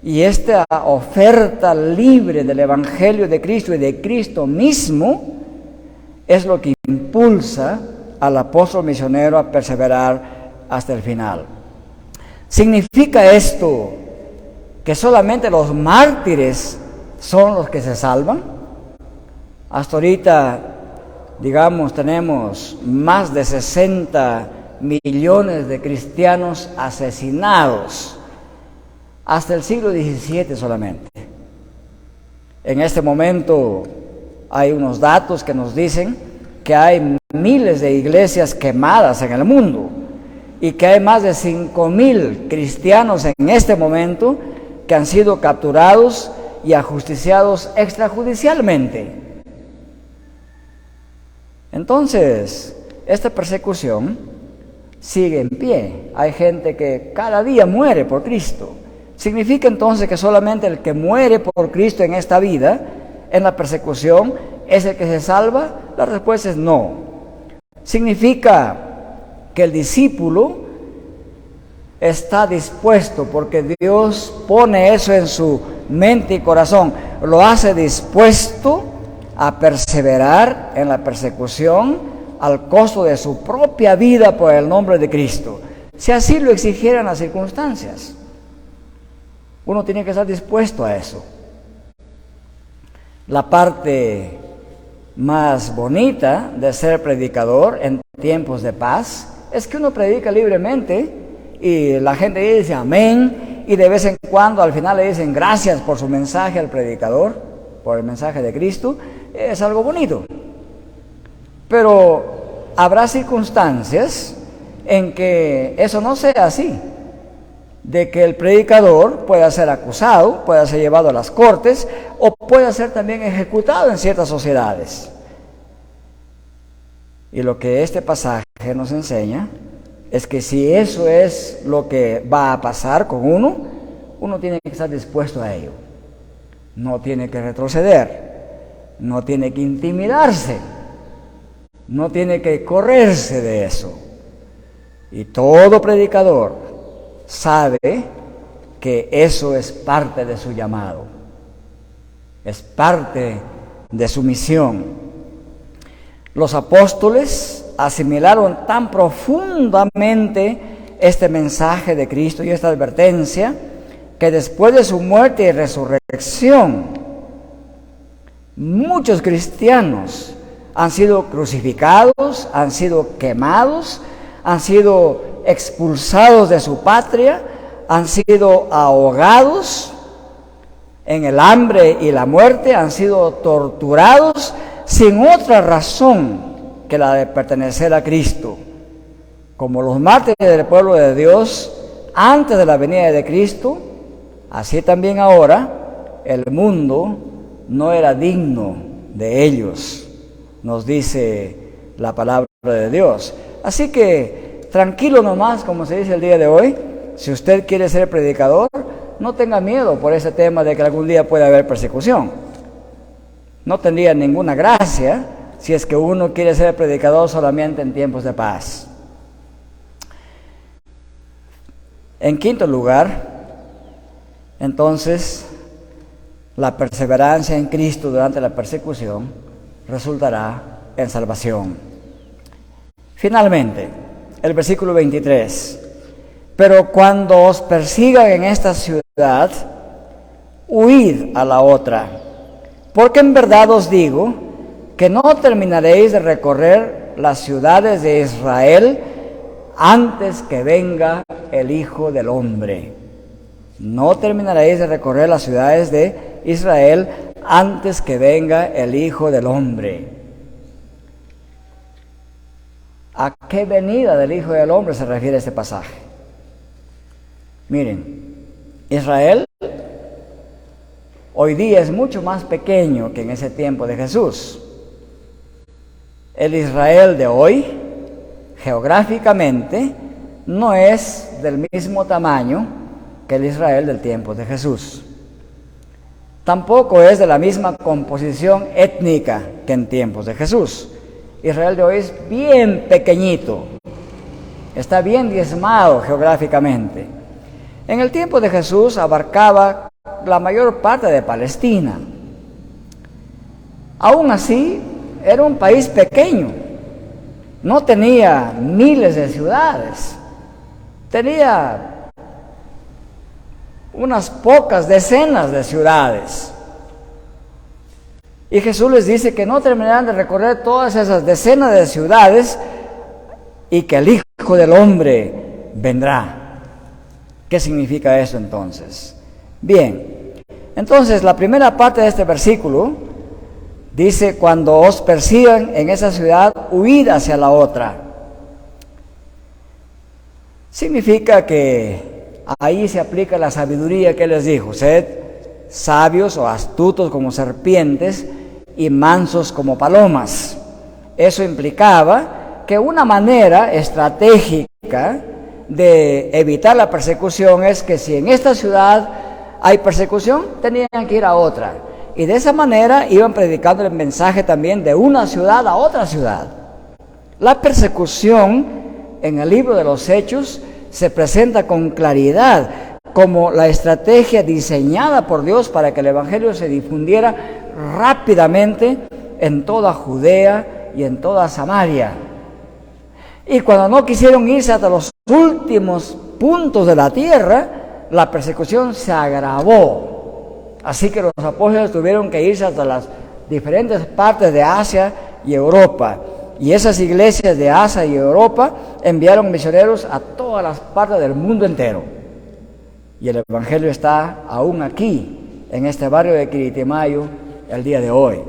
Y esta oferta libre del Evangelio de Cristo y de Cristo mismo es lo que impulsa al apóstol misionero a perseverar hasta el final. ¿Significa esto que solamente los mártires son los que se salvan? Hasta ahorita, digamos, tenemos más de 60 millones de cristianos asesinados, hasta el siglo XVII solamente. En este momento hay unos datos que nos dicen que hay miles de iglesias quemadas en el mundo y que hay más de 5,000 cristianos en este momento que han sido capturados y ajusticiados extrajudicialmente. Entonces, esta persecución sigue en pie. Hay gente que cada día muere por Cristo. ¿Significa entonces que solamente el que muere por Cristo en esta vida, en la persecución, es el que se salva? La respuesta es no. Significa que el discípulo está dispuesto, porque Dios pone eso en su mente y corazón, lo hace dispuesto a perseverar en la persecución al costo de su propia vida por el nombre de Cristo, si así lo exigieran las circunstancias. Uno tiene que estar dispuesto a eso. La parte más bonita de ser predicador en tiempos de paz es que uno predica libremente y la gente dice amén, y de vez en cuando al final le dicen gracias por su mensaje al predicador, por el mensaje de Cristo. Es algo bonito. Pero habrá circunstancias en que eso no sea así, de que el predicador pueda ser acusado, pueda ser llevado a las cortes o pueda ser también ejecutado en ciertas sociedades. Y lo que este pasaje nos enseña es que si eso es lo que va a pasar con uno, uno tiene que estar dispuesto a ello. No tiene que retroceder, no tiene que intimidarse, no tiene que correrse de eso. Y todo predicador sabe que eso es parte de su llamado, es parte de su misión. Los apóstoles asimilaron tan profundamente este mensaje de Cristo y esta advertencia, que después de su muerte y resurrección, muchos cristianos han sido crucificados, han sido quemados, han sido expulsados de su patria, han sido ahogados en el hambre y la muerte, han sido torturados sin otra razón que la de pertenecer a Cristo. Como los mártires del pueblo de Dios antes de la venida de Cristo, así también ahora el mundo no era digno de ellos, nos dice la palabra de Dios. Así que tranquilo nomás, como se dice el día de hoy. Si usted quiere ser predicador, no tenga miedo por ese tema de que algún día puede haber persecución. No tendría ninguna gracia si es que uno quiere ser predicador solamente en tiempos de paz. En quinto lugar, entonces, la perseverancia en Cristo durante la persecución resultará en salvación. Finalmente, el versículo 23. Pero cuando os persigan en esta ciudad, huid a la otra, porque en verdad os digo que no terminaréis de recorrer las ciudades de Israel antes que venga el Hijo del Hombre. No terminaréis de recorrer las ciudades de Israel antes que venga el Hijo del Hombre. ¿A qué venida del Hijo del Hombre se refiere este pasaje? Miren, Israel hoy día es mucho más pequeño que en ese tiempo de Jesús. El Israel de hoy, geográficamente, no es del mismo tamaño que el Israel del tiempo de Jesús. Tampoco es de la misma composición étnica que en tiempos de Jesús. Israel de hoy es bien pequeñito, está bien diezmado geográficamente. En el tiempo de Jesús abarcaba la mayor parte de Palestina. Aún así, era un país pequeño, no tenía miles de ciudades, tenía unas pocas decenas de ciudades. Y Jesús les dice que no terminarán de recorrer todas esas decenas de ciudades y que el Hijo del Hombre vendrá. ¿Qué significa eso entonces? Bien, entonces la primera parte de este versículo dice: cuando os persigan en esa ciudad, huid hacia la otra. Significa que ahí se aplica la sabiduría que les dijo: sed sabios o astutos como serpientes y mansos como palomas. Eso implicaba que una manera estratégica de evitar la persecución es que si en esta ciudad hay persecución, tenían que ir a otra. Y de esa manera iban predicando el mensaje también de una ciudad a otra ciudad. La persecución en el libro de los Hechos se presenta con claridad como la estrategia diseñada por Dios para que el Evangelio se difundiera rápidamente en toda Judea y en toda Samaria. Y cuando no quisieron irse hasta los últimos puntos de la tierra, la persecución se agravó. Así que los apóstoles tuvieron que irse hasta las diferentes partes de Asia y Europa. y esas iglesias de Asia y Europa enviaron misioneros a todas las partes del mundo entero. Y el Evangelio está aún aquí, en este barrio de Quiritimayo, el día de hoy.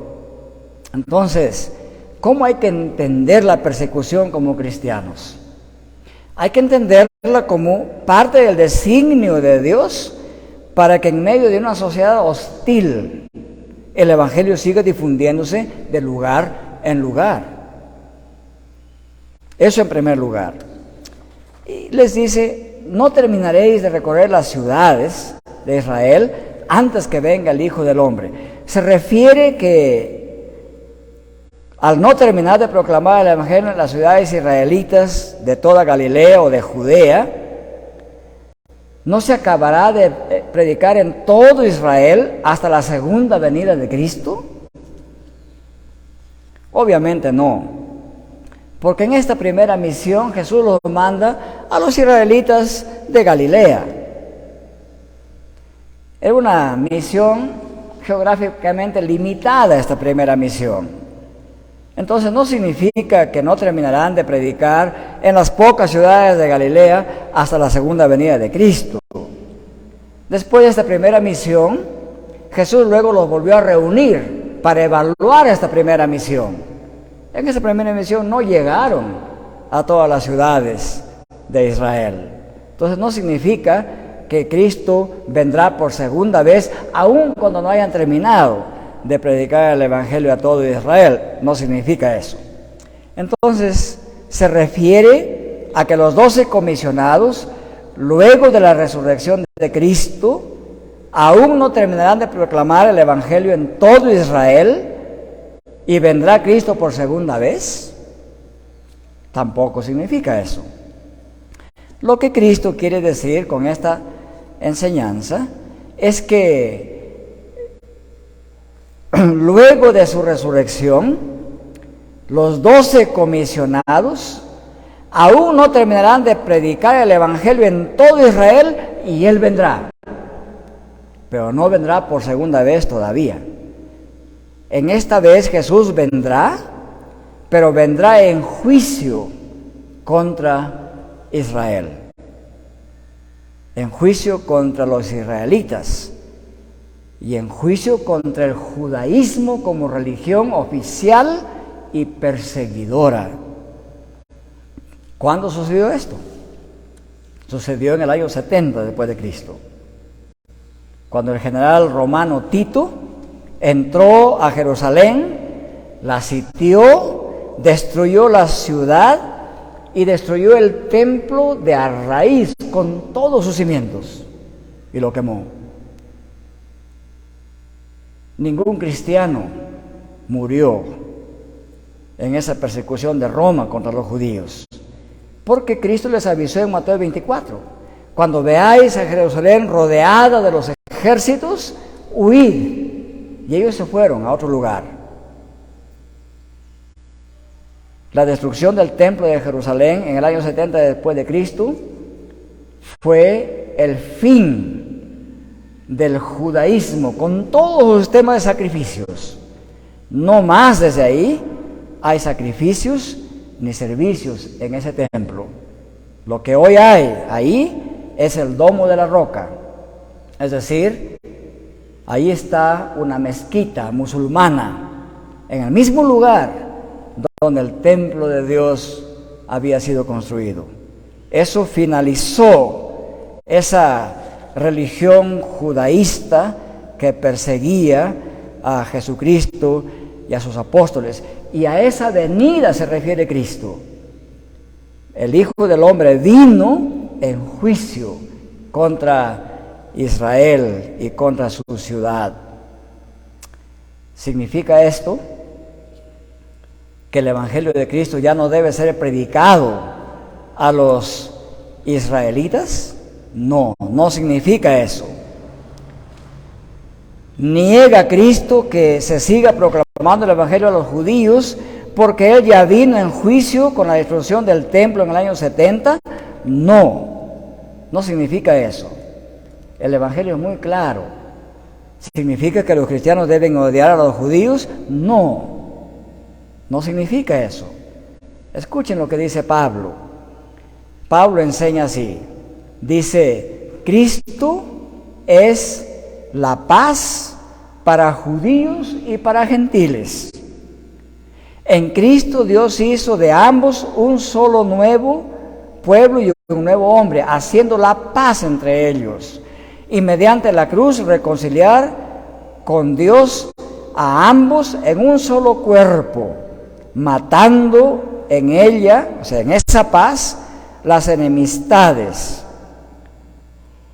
Entonces, ¿cómo hay que entender la persecución como cristianos? Hay que entenderla como parte del designio de Dios para que en medio de una sociedad hostil el Evangelio siga difundiéndose de lugar en lugar. Eso en primer lugar. Y les dice, no terminaréis de recorrer las ciudades de Israel antes que venga el Hijo del Hombre. Se refiere que al no terminar de proclamar el Evangelio en las ciudades israelitas de toda Galilea o de Judea, no se acabará de predicar en todo Israel hasta la segunda venida de Cristo. Obviamente no, porque en esta primera misión Jesús los manda a los israelitas de Galilea. Era una misión geográficamente limitada esta primera misión. Entonces no significa que no terminarán de predicar en las pocas ciudades de Galilea hasta la segunda venida de Cristo. Después de esta primera misión, Jesús luego los volvió a reunir para evaluar esta primera misión. En esta primera misión no llegaron a todas las ciudades de Israel. Entonces no significa que Cristo vendrá por segunda vez, aun cuando no hayan terminado de predicar el Evangelio a todo Israel. No significa eso. Entonces se refiere a que los 12 comisionados, luego de la resurrección de Cristo, aún no terminarán de proclamar el Evangelio en todo Israel y vendrá Cristo por segunda vez. Tampoco significa eso. Lo que Cristo quiere decir con esta enseñanza es que luego de su resurrección, los 12 comisionados aún no terminarán de predicar el Evangelio en todo Israel y Él vendrá. Pero no vendrá por segunda vez todavía. En esta vez Jesús vendrá, pero vendrá en juicio contra Israel. En juicio contra los israelitas. Y en juicio contra el judaísmo como religión oficial y perseguidora. ¿Cuándo sucedió esto? Sucedió en el año 70 después de Cristo, cuando el general romano Tito entró a Jerusalén, la sitió, destruyó la ciudad y destruyó el templo de a raíz con todos sus cimientos y lo quemó. Ningún cristiano murió en esa persecución de Roma contra los judíos, porque Cristo les avisó en Mateo 24: cuando veáis a Jerusalén rodeada de los ejércitos, huid. Y ellos se fueron a otro lugar. La destrucción del templo de Jerusalén en el año 70 después de Cristo fue el fin del judaísmo con todos los sistemas de sacrificios. No más desde ahí hay sacrificios ni servicios en ese templo. Lo que hoy hay ahí es el domo de la roca, es decir, ahí está una mezquita musulmana en el mismo lugar donde el templo de Dios había sido construido. Eso finalizó esa religión judaísta que perseguía a Jesucristo y a sus apóstoles. Y a esa venida se refiere Cristo. El Hijo del Hombre vino en juicio contra Israel y contra su ciudad. ¿Significa esto que el Evangelio de Cristo ya no debe ser predicado a los israelitas? No, no significa eso. Niega Cristo que se siga proclamando el Evangelio a los judíos porque Él ya vino en juicio con la destrucción del templo en el año 70. No, no significa eso. El Evangelio es muy claro. ¿Significa que los cristianos deben odiar a los judíos? No, no significa eso. Escuchen lo que dice Pablo. Pablo enseña así. Dice, Cristo es la paz para judíos y para gentiles. En Cristo Dios hizo de ambos un solo nuevo pueblo y un nuevo hombre, haciendo la paz entre ellos, y mediante la cruz reconciliar con Dios a ambos en un solo cuerpo, matando en ella, o sea, en esa paz, las enemistades.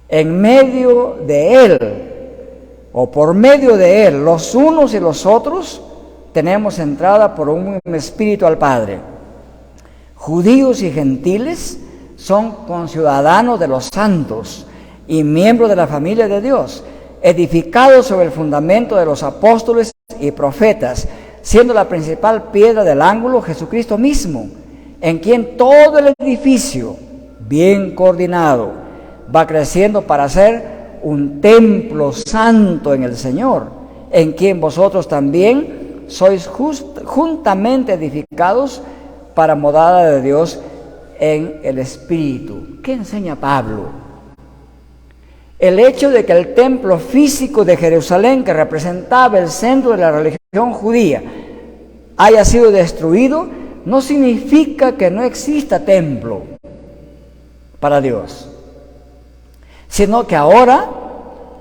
En medio de Él, o por medio de Él, los unos y los otros, tenemos entrada por un mismo espíritu al Padre. Judíos y gentiles son conciudadanos de los santos y miembros de la familia de Dios, edificados sobre el fundamento de los apóstoles y profetas, siendo la principal piedra del ángulo Jesucristo mismo, en quien todo el edificio, bien coordinado, va creciendo para ser un templo santo en el Señor, en quien vosotros también sois juntamente edificados para morada de Dios en el Espíritu. ¿Qué enseña Pablo? El hecho de que el templo físico de Jerusalén, que representaba el centro de la religión judía, haya sido destruido, no significa que no exista templo para Dios, sino que ahora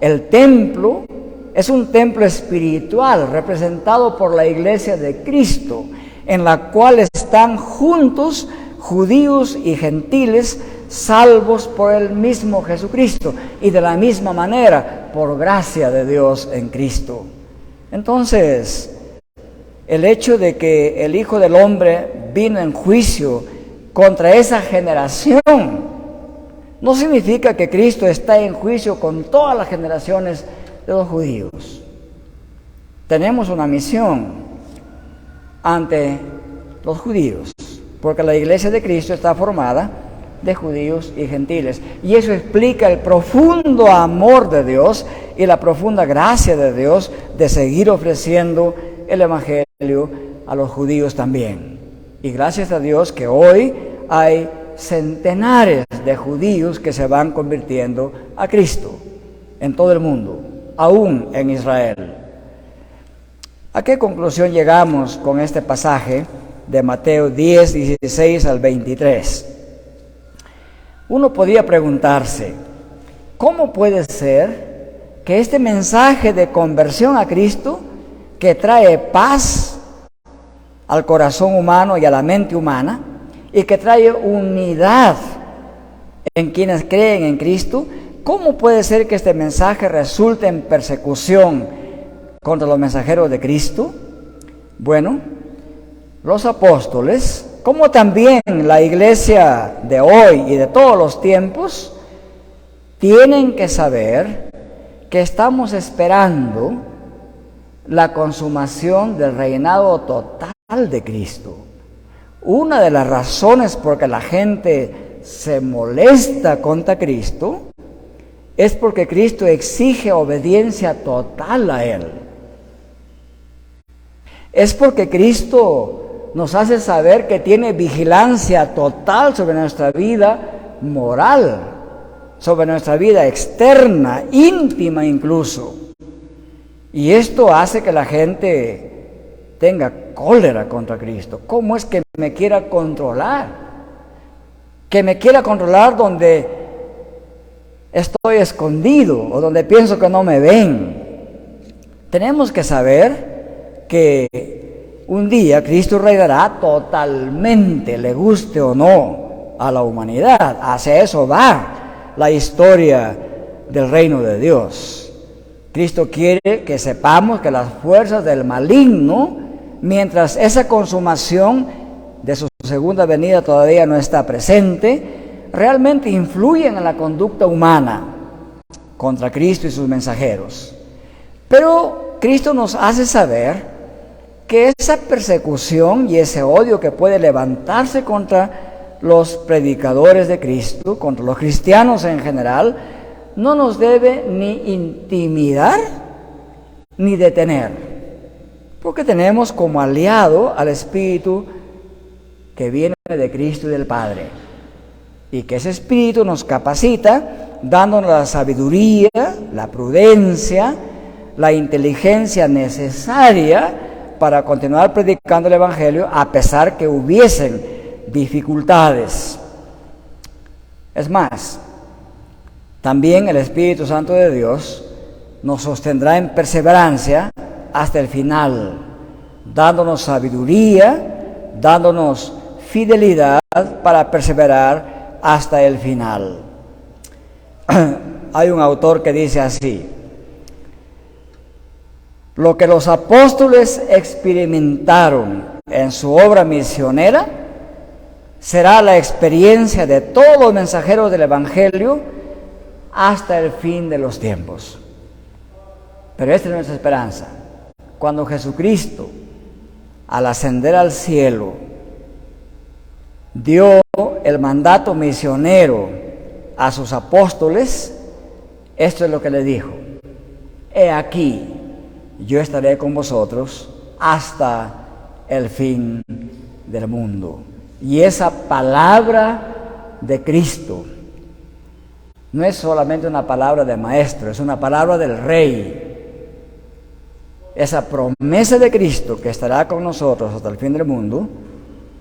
el templo es un templo espiritual representado por la iglesia de Cristo, en la cual están juntos judíos y gentiles, salvos por el mismo Jesucristo, y de la misma manera por gracia de Dios en Cristo. Entonces, el hecho de que el Hijo del Hombre vino en juicio contra esa generación no significa que Cristo está en juicio con todas las generaciones de los judíos. Tenemos una misión ante los judíos, porque la iglesia de Cristo está formada de judíos y gentiles, y eso explica el profundo amor de Dios y la profunda gracia de Dios de seguir ofreciendo el evangelio a los judíos también. Y gracias a Dios que hoy hay centenares de judíos que se van convirtiendo a Cristo en todo el mundo, aún en Israel. ¿A qué conclusión llegamos con este pasaje de Mateo 10, 16 al 23? Uno podría preguntarse, ¿cómo puede ser que este mensaje de conversión a Cristo, que trae paz al corazón humano y a la mente humana, y que trae unidad en quienes creen en Cristo, cómo puede ser que este mensaje resulte en persecución contra los mensajeros de Cristo? Bueno, los apóstoles, como también la iglesia de hoy y de todos los tiempos, tienen que saber que estamos esperando la consumación del reinado total de Cristo. Una de las razones por que la gente se molesta contra Cristo es porque Cristo exige obediencia total a Él. Es porque Cristo nos hace saber que tiene vigilancia total sobre nuestra vida moral, sobre nuestra vida externa, íntima incluso. Y esto hace que la gente tenga cólera contra Cristo. ¿Cómo es que me quiera controlar? Que me quiera controlar donde estoy escondido o donde pienso que no me ven. Tenemos que saber que un día Cristo reinará totalmente, le guste o no, a la humanidad. Hacia eso va la historia del reino de Dios. Cristo quiere que sepamos que las fuerzas del maligno, mientras esa consumación de su segunda venida todavía no está presente, realmente influyen en la conducta humana contra Cristo y sus mensajeros. Pero Cristo nos hace saber que esa persecución y ese odio que puede levantarse contra los predicadores de Cristo, contra los cristianos en general, no nos debe ni intimidar ni detener, porque tenemos como aliado al Espíritu que viene de Cristo y del Padre. Y que ese Espíritu nos capacita, dándonos la sabiduría, la prudencia, la inteligencia necesaria para continuar predicando el Evangelio a pesar que hubiesen dificultades. Es más, también el Espíritu Santo de Dios nos sostendrá en perseverancia hasta el final, dándonos sabiduría, dándonos fidelidad para perseverar hasta el final. Hay un autor que dice así: lo que los apóstoles experimentaron en su obra misionera será la experiencia de todos los mensajeros del Evangelio hasta el fin de los tiempos. Pero esta es nuestra esperanza. Cuando Jesucristo, al ascender al cielo, dio el mandato misionero a sus apóstoles, esto es lo que le dijo: he aquí, yo estaré con vosotros hasta el fin del mundo. Y esa palabra de Cristo no es solamente una palabra de maestro, es una palabra del Rey. Esa promesa de Cristo que estará con nosotros hasta el fin del mundo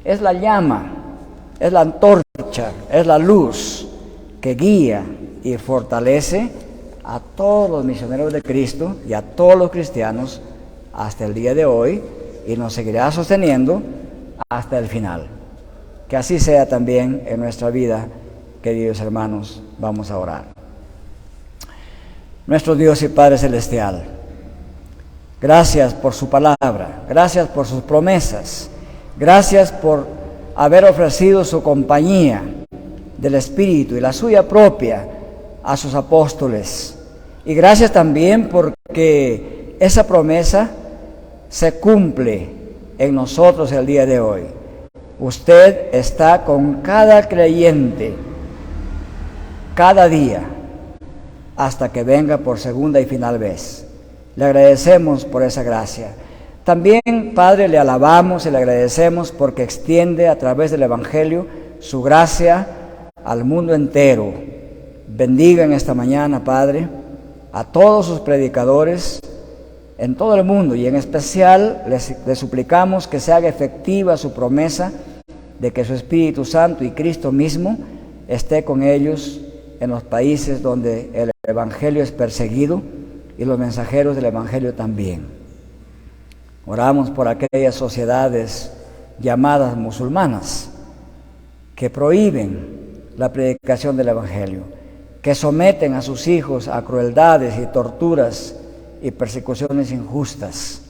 es la llama, es la antorcha, es la luz que guía y fortalece a todos los misioneros de Cristo y a todos los cristianos hasta el día de hoy, y nos seguirá sosteniendo hasta el final. Que así sea también en nuestra vida, queridos hermanos. Vamos a orar. Nuestro Dios y Padre Celestial, gracias por su palabra, gracias por sus promesas, gracias por haber ofrecido su compañía del Espíritu y la suya propia a sus apóstoles. Y gracias también porque esa promesa se cumple en nosotros el día de hoy. Usted está con cada creyente cada día hasta que venga por segunda y final vez. Le agradecemos por esa gracia. También, Padre, le alabamos y le agradecemos porque extiende a través del Evangelio su gracia al mundo entero. Bendiga en esta mañana, Padre, a todos sus predicadores en todo el mundo, y en especial le suplicamos que se haga efectiva su promesa de que su Espíritu Santo y Cristo mismo esté con ellos en los países donde el Evangelio es perseguido y los mensajeros del Evangelio también. Oramos por aquellas sociedades llamadas musulmanas que prohíben la predicación del Evangelio, que someten a sus hijos a crueldades y torturas y persecuciones injustas.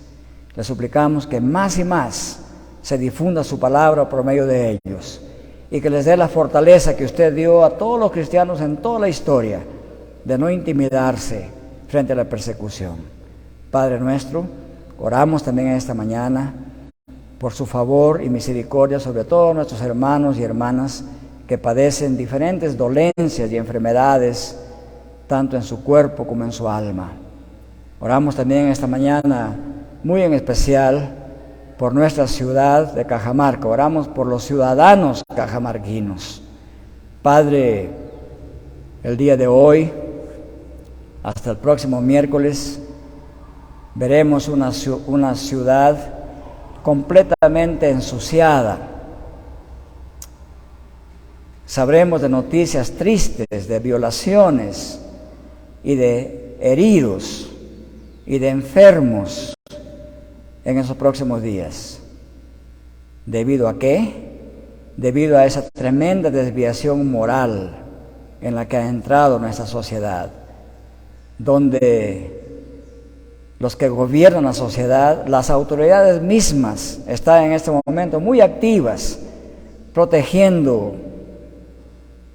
Le suplicamos que más y más se difunda su palabra por medio de ellos, y que les dé la fortaleza que usted dio a todos los cristianos en toda la historia, de no intimidarse frente a la persecución. Padre nuestro, oramos también esta mañana por su favor y misericordia sobre todos nuestros hermanos y hermanas que padecen diferentes dolencias y enfermedades, tanto en su cuerpo como en su alma. Oramos también esta mañana, muy en especial, por nuestra ciudad de Cajamarca. Oramos por los ciudadanos cajamarquinos. Padre, el día de hoy, hasta el próximo miércoles, veremos una ciudad completamente ensuciada. Sabremos de noticias tristes, de violaciones y de heridos y de enfermos en esos próximos días. ¿Debido a qué? Debido a esa tremenda desviación moral en la que ha entrado nuestra sociedad, donde los que gobiernan la sociedad, las autoridades mismas, están en este momento muy activas, protegiendo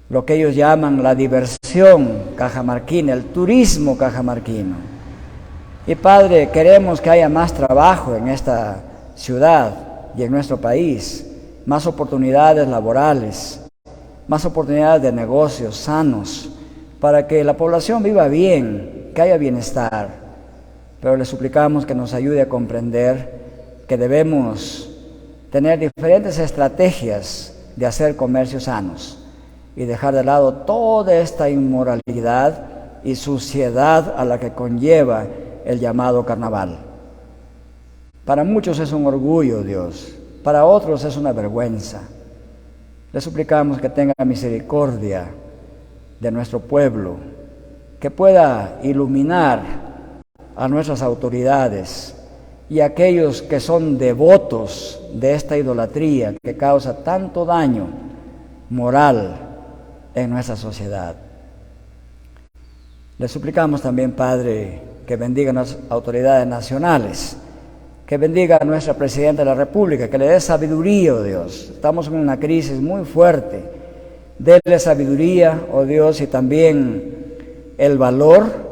lo que ellos llaman la diversión cajamarquina, el turismo cajamarquino. Y Padre, queremos que haya más trabajo en esta ciudad y en nuestro país, más oportunidades laborales, más oportunidades de negocios sanos, para que la población viva bien, que haya bienestar. Pero le suplicamos que nos ayude a comprender que debemos tener diferentes estrategias de hacer comercios sanos y dejar de lado toda esta inmoralidad y suciedad a la que conlleva el llamado carnaval. Para muchos es un orgullo, Dios, para otros es una vergüenza. Le suplicamos que tenga misericordia de nuestro pueblo, que pueda iluminar a nuestras autoridades y a aquellos que son devotos de esta idolatría que causa tanto daño moral en nuestra sociedad. Le suplicamos también, Padre, que bendiga a las autoridades nacionales, que bendiga a nuestra Presidenta de la República, que le dé sabiduría, oh Dios. Estamos en una crisis muy fuerte. Dele sabiduría, oh Dios, y también el valor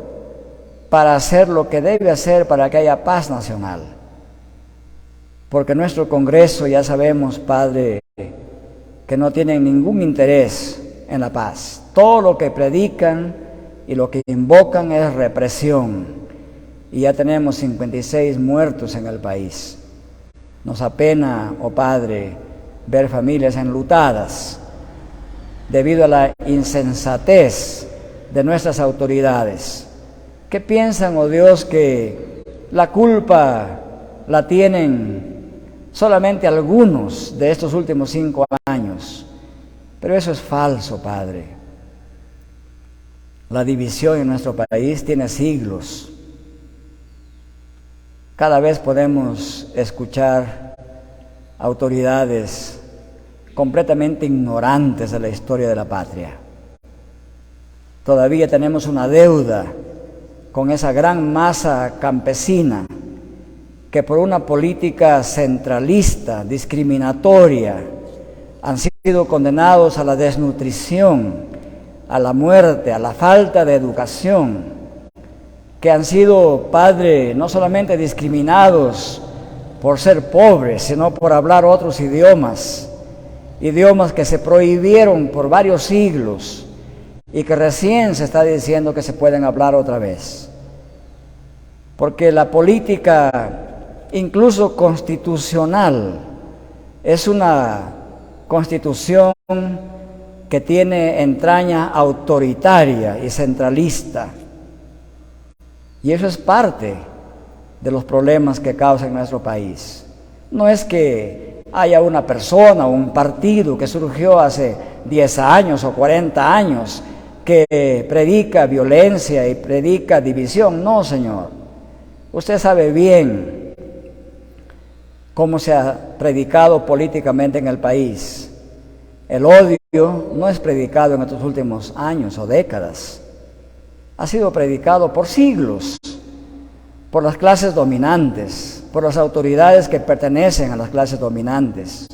para hacer lo que debe hacer para que haya paz nacional. Porque nuestro Congreso, ya sabemos, Padre, que no tienen ningún interés en la paz. Todo lo que predican y lo que invocan es represión. Y ya tenemos 56 muertos en el país. Nos apena, oh Padre, ver familias enlutadas debido a la insensatez de nuestras autoridades. ¿Qué piensan, oh Dios, que la culpa la tienen solamente algunos de estos últimos 5 años? Pero eso es falso, Padre. La división en nuestro país tiene siglos. Cada vez podemos escuchar autoridades completamente ignorantes de la historia de la patria. Todavía tenemos una deuda con esa gran masa campesina que por una política centralista, discriminatoria, han sido condenados a la desnutrición, a la muerte, a la falta de educación, que han sido, Padre, no solamente discriminados por ser pobres, sino por hablar otros idiomas que se prohibieron por varios siglos y que recién se está diciendo que se pueden hablar otra vez. Porque la política, incluso constitucional, es una constitución que tiene entraña autoritaria y centralista. Y eso es parte de los problemas que causa en nuestro país. No es que haya una persona o un partido que surgió hace 10 años o 40 años que predica violencia y predica división. No, Señor. Usted sabe bien cómo se ha predicado políticamente en el país. El odio no es predicado en estos últimos años o décadas. Ha sido predicado por siglos, por las clases dominantes, por las autoridades que pertenecen a las clases dominantes.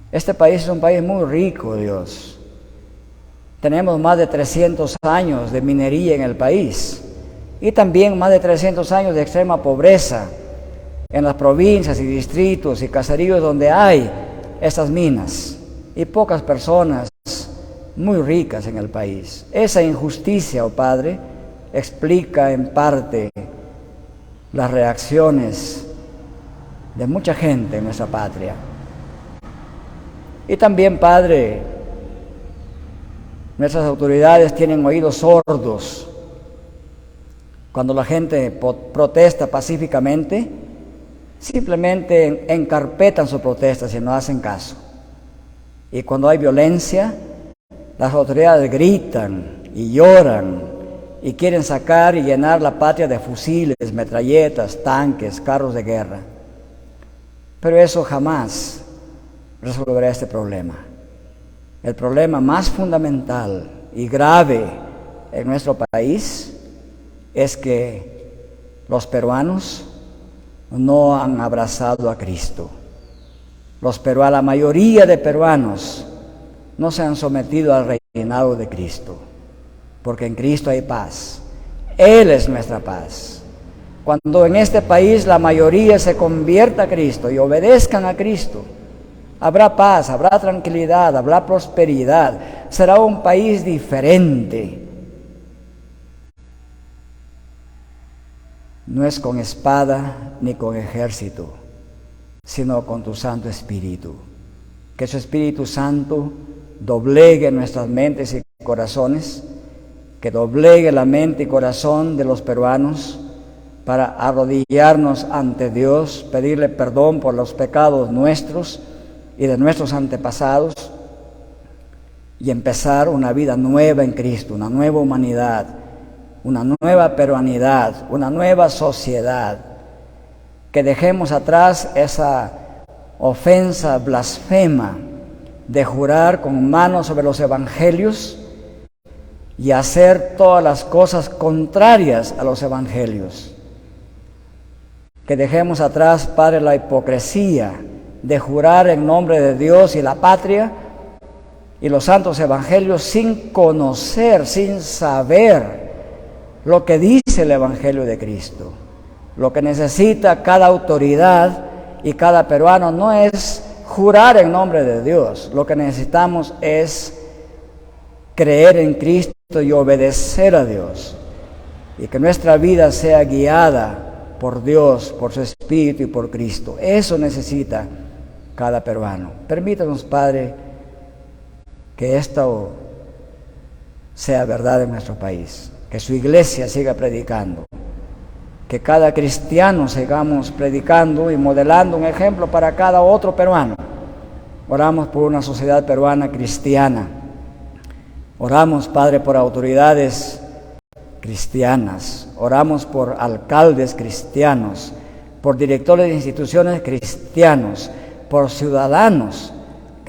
Este país es un país muy rico, Dios. Tenemos más de 300 años de minería en el país y también más de 300 años de extrema pobreza en las provincias y distritos y caseríos donde hay estas minas y pocas personas muy ricas en el país. Esa injusticia, oh Padre, explica en parte las reacciones de mucha gente en nuestra patria. Y también, Padre, nuestras autoridades tienen oídos sordos. Cuando la gente protesta pacíficamente, simplemente encarpetan su protesta y no hacen caso. Y cuando hay violencia, las autoridades gritan y lloran y quieren sacar y llenar la patria de fusiles, metralletas, tanques, carros de guerra. Pero eso jamás resolverá este problema. El problema más fundamental y grave en nuestro país es que los peruanos no han abrazado a Cristo. La mayoría de peruanos no se han sometido al reinado de Cristo, porque en Cristo hay paz. Él es nuestra paz. Cuando en este país la mayoría se convierta a Cristo y obedezcan a Cristo, habrá paz, habrá tranquilidad, habrá prosperidad. Será un país diferente. No es con espada ni con ejército, sino con tu Santo Espíritu. Que su Espíritu Santo doblegue nuestras mentes y corazones, que doblegue la mente y corazón de los peruanos para arrodillarnos ante Dios, pedirle perdón por los pecados nuestros y de nuestros antepasados y empezar una vida nueva en Cristo, una nueva humanidad, una nueva peruanidad, una nueva sociedad. Que dejemos atrás esa ofensa blasfema de jurar con manos sobre los evangelios y hacer todas las cosas contrarias a los evangelios. Que dejemos atrás, Padre, la hipocresía de jurar en nombre de Dios y la patria y los santos evangelios sin conocer, sin saber lo que dice el Evangelio de Cristo. Lo que necesita cada autoridad y cada peruano no es jurar en nombre de Dios. Lo que necesitamos es creer en Cristo y obedecer a Dios. Y que nuestra vida sea guiada por Dios, por su Espíritu y por Cristo. Eso necesita cada peruano. Permítanos, Padre, que esto sea verdad en nuestro país. Que su iglesia siga predicando. Que cada cristiano sigamos predicando y modelando un ejemplo para cada otro peruano. Oramos por una sociedad peruana cristiana. Oramos, Padre, por autoridades cristianas. Oramos por alcaldes cristianos, por directores de instituciones cristianos, por ciudadanos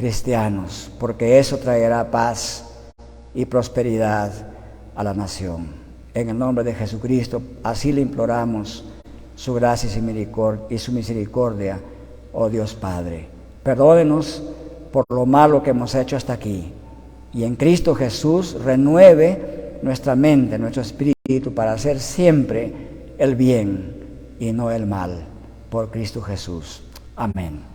cristianos, porque eso traerá paz y prosperidad a la nación. En el nombre de Jesucristo, así le imploramos su gracia y su misericordia, oh Dios Padre. Perdónenos por lo malo que hemos hecho hasta aquí. Y en Cristo Jesús renueve nuestra mente, nuestro espíritu, para hacer siempre el bien y no el mal. Por Cristo Jesús. Amén.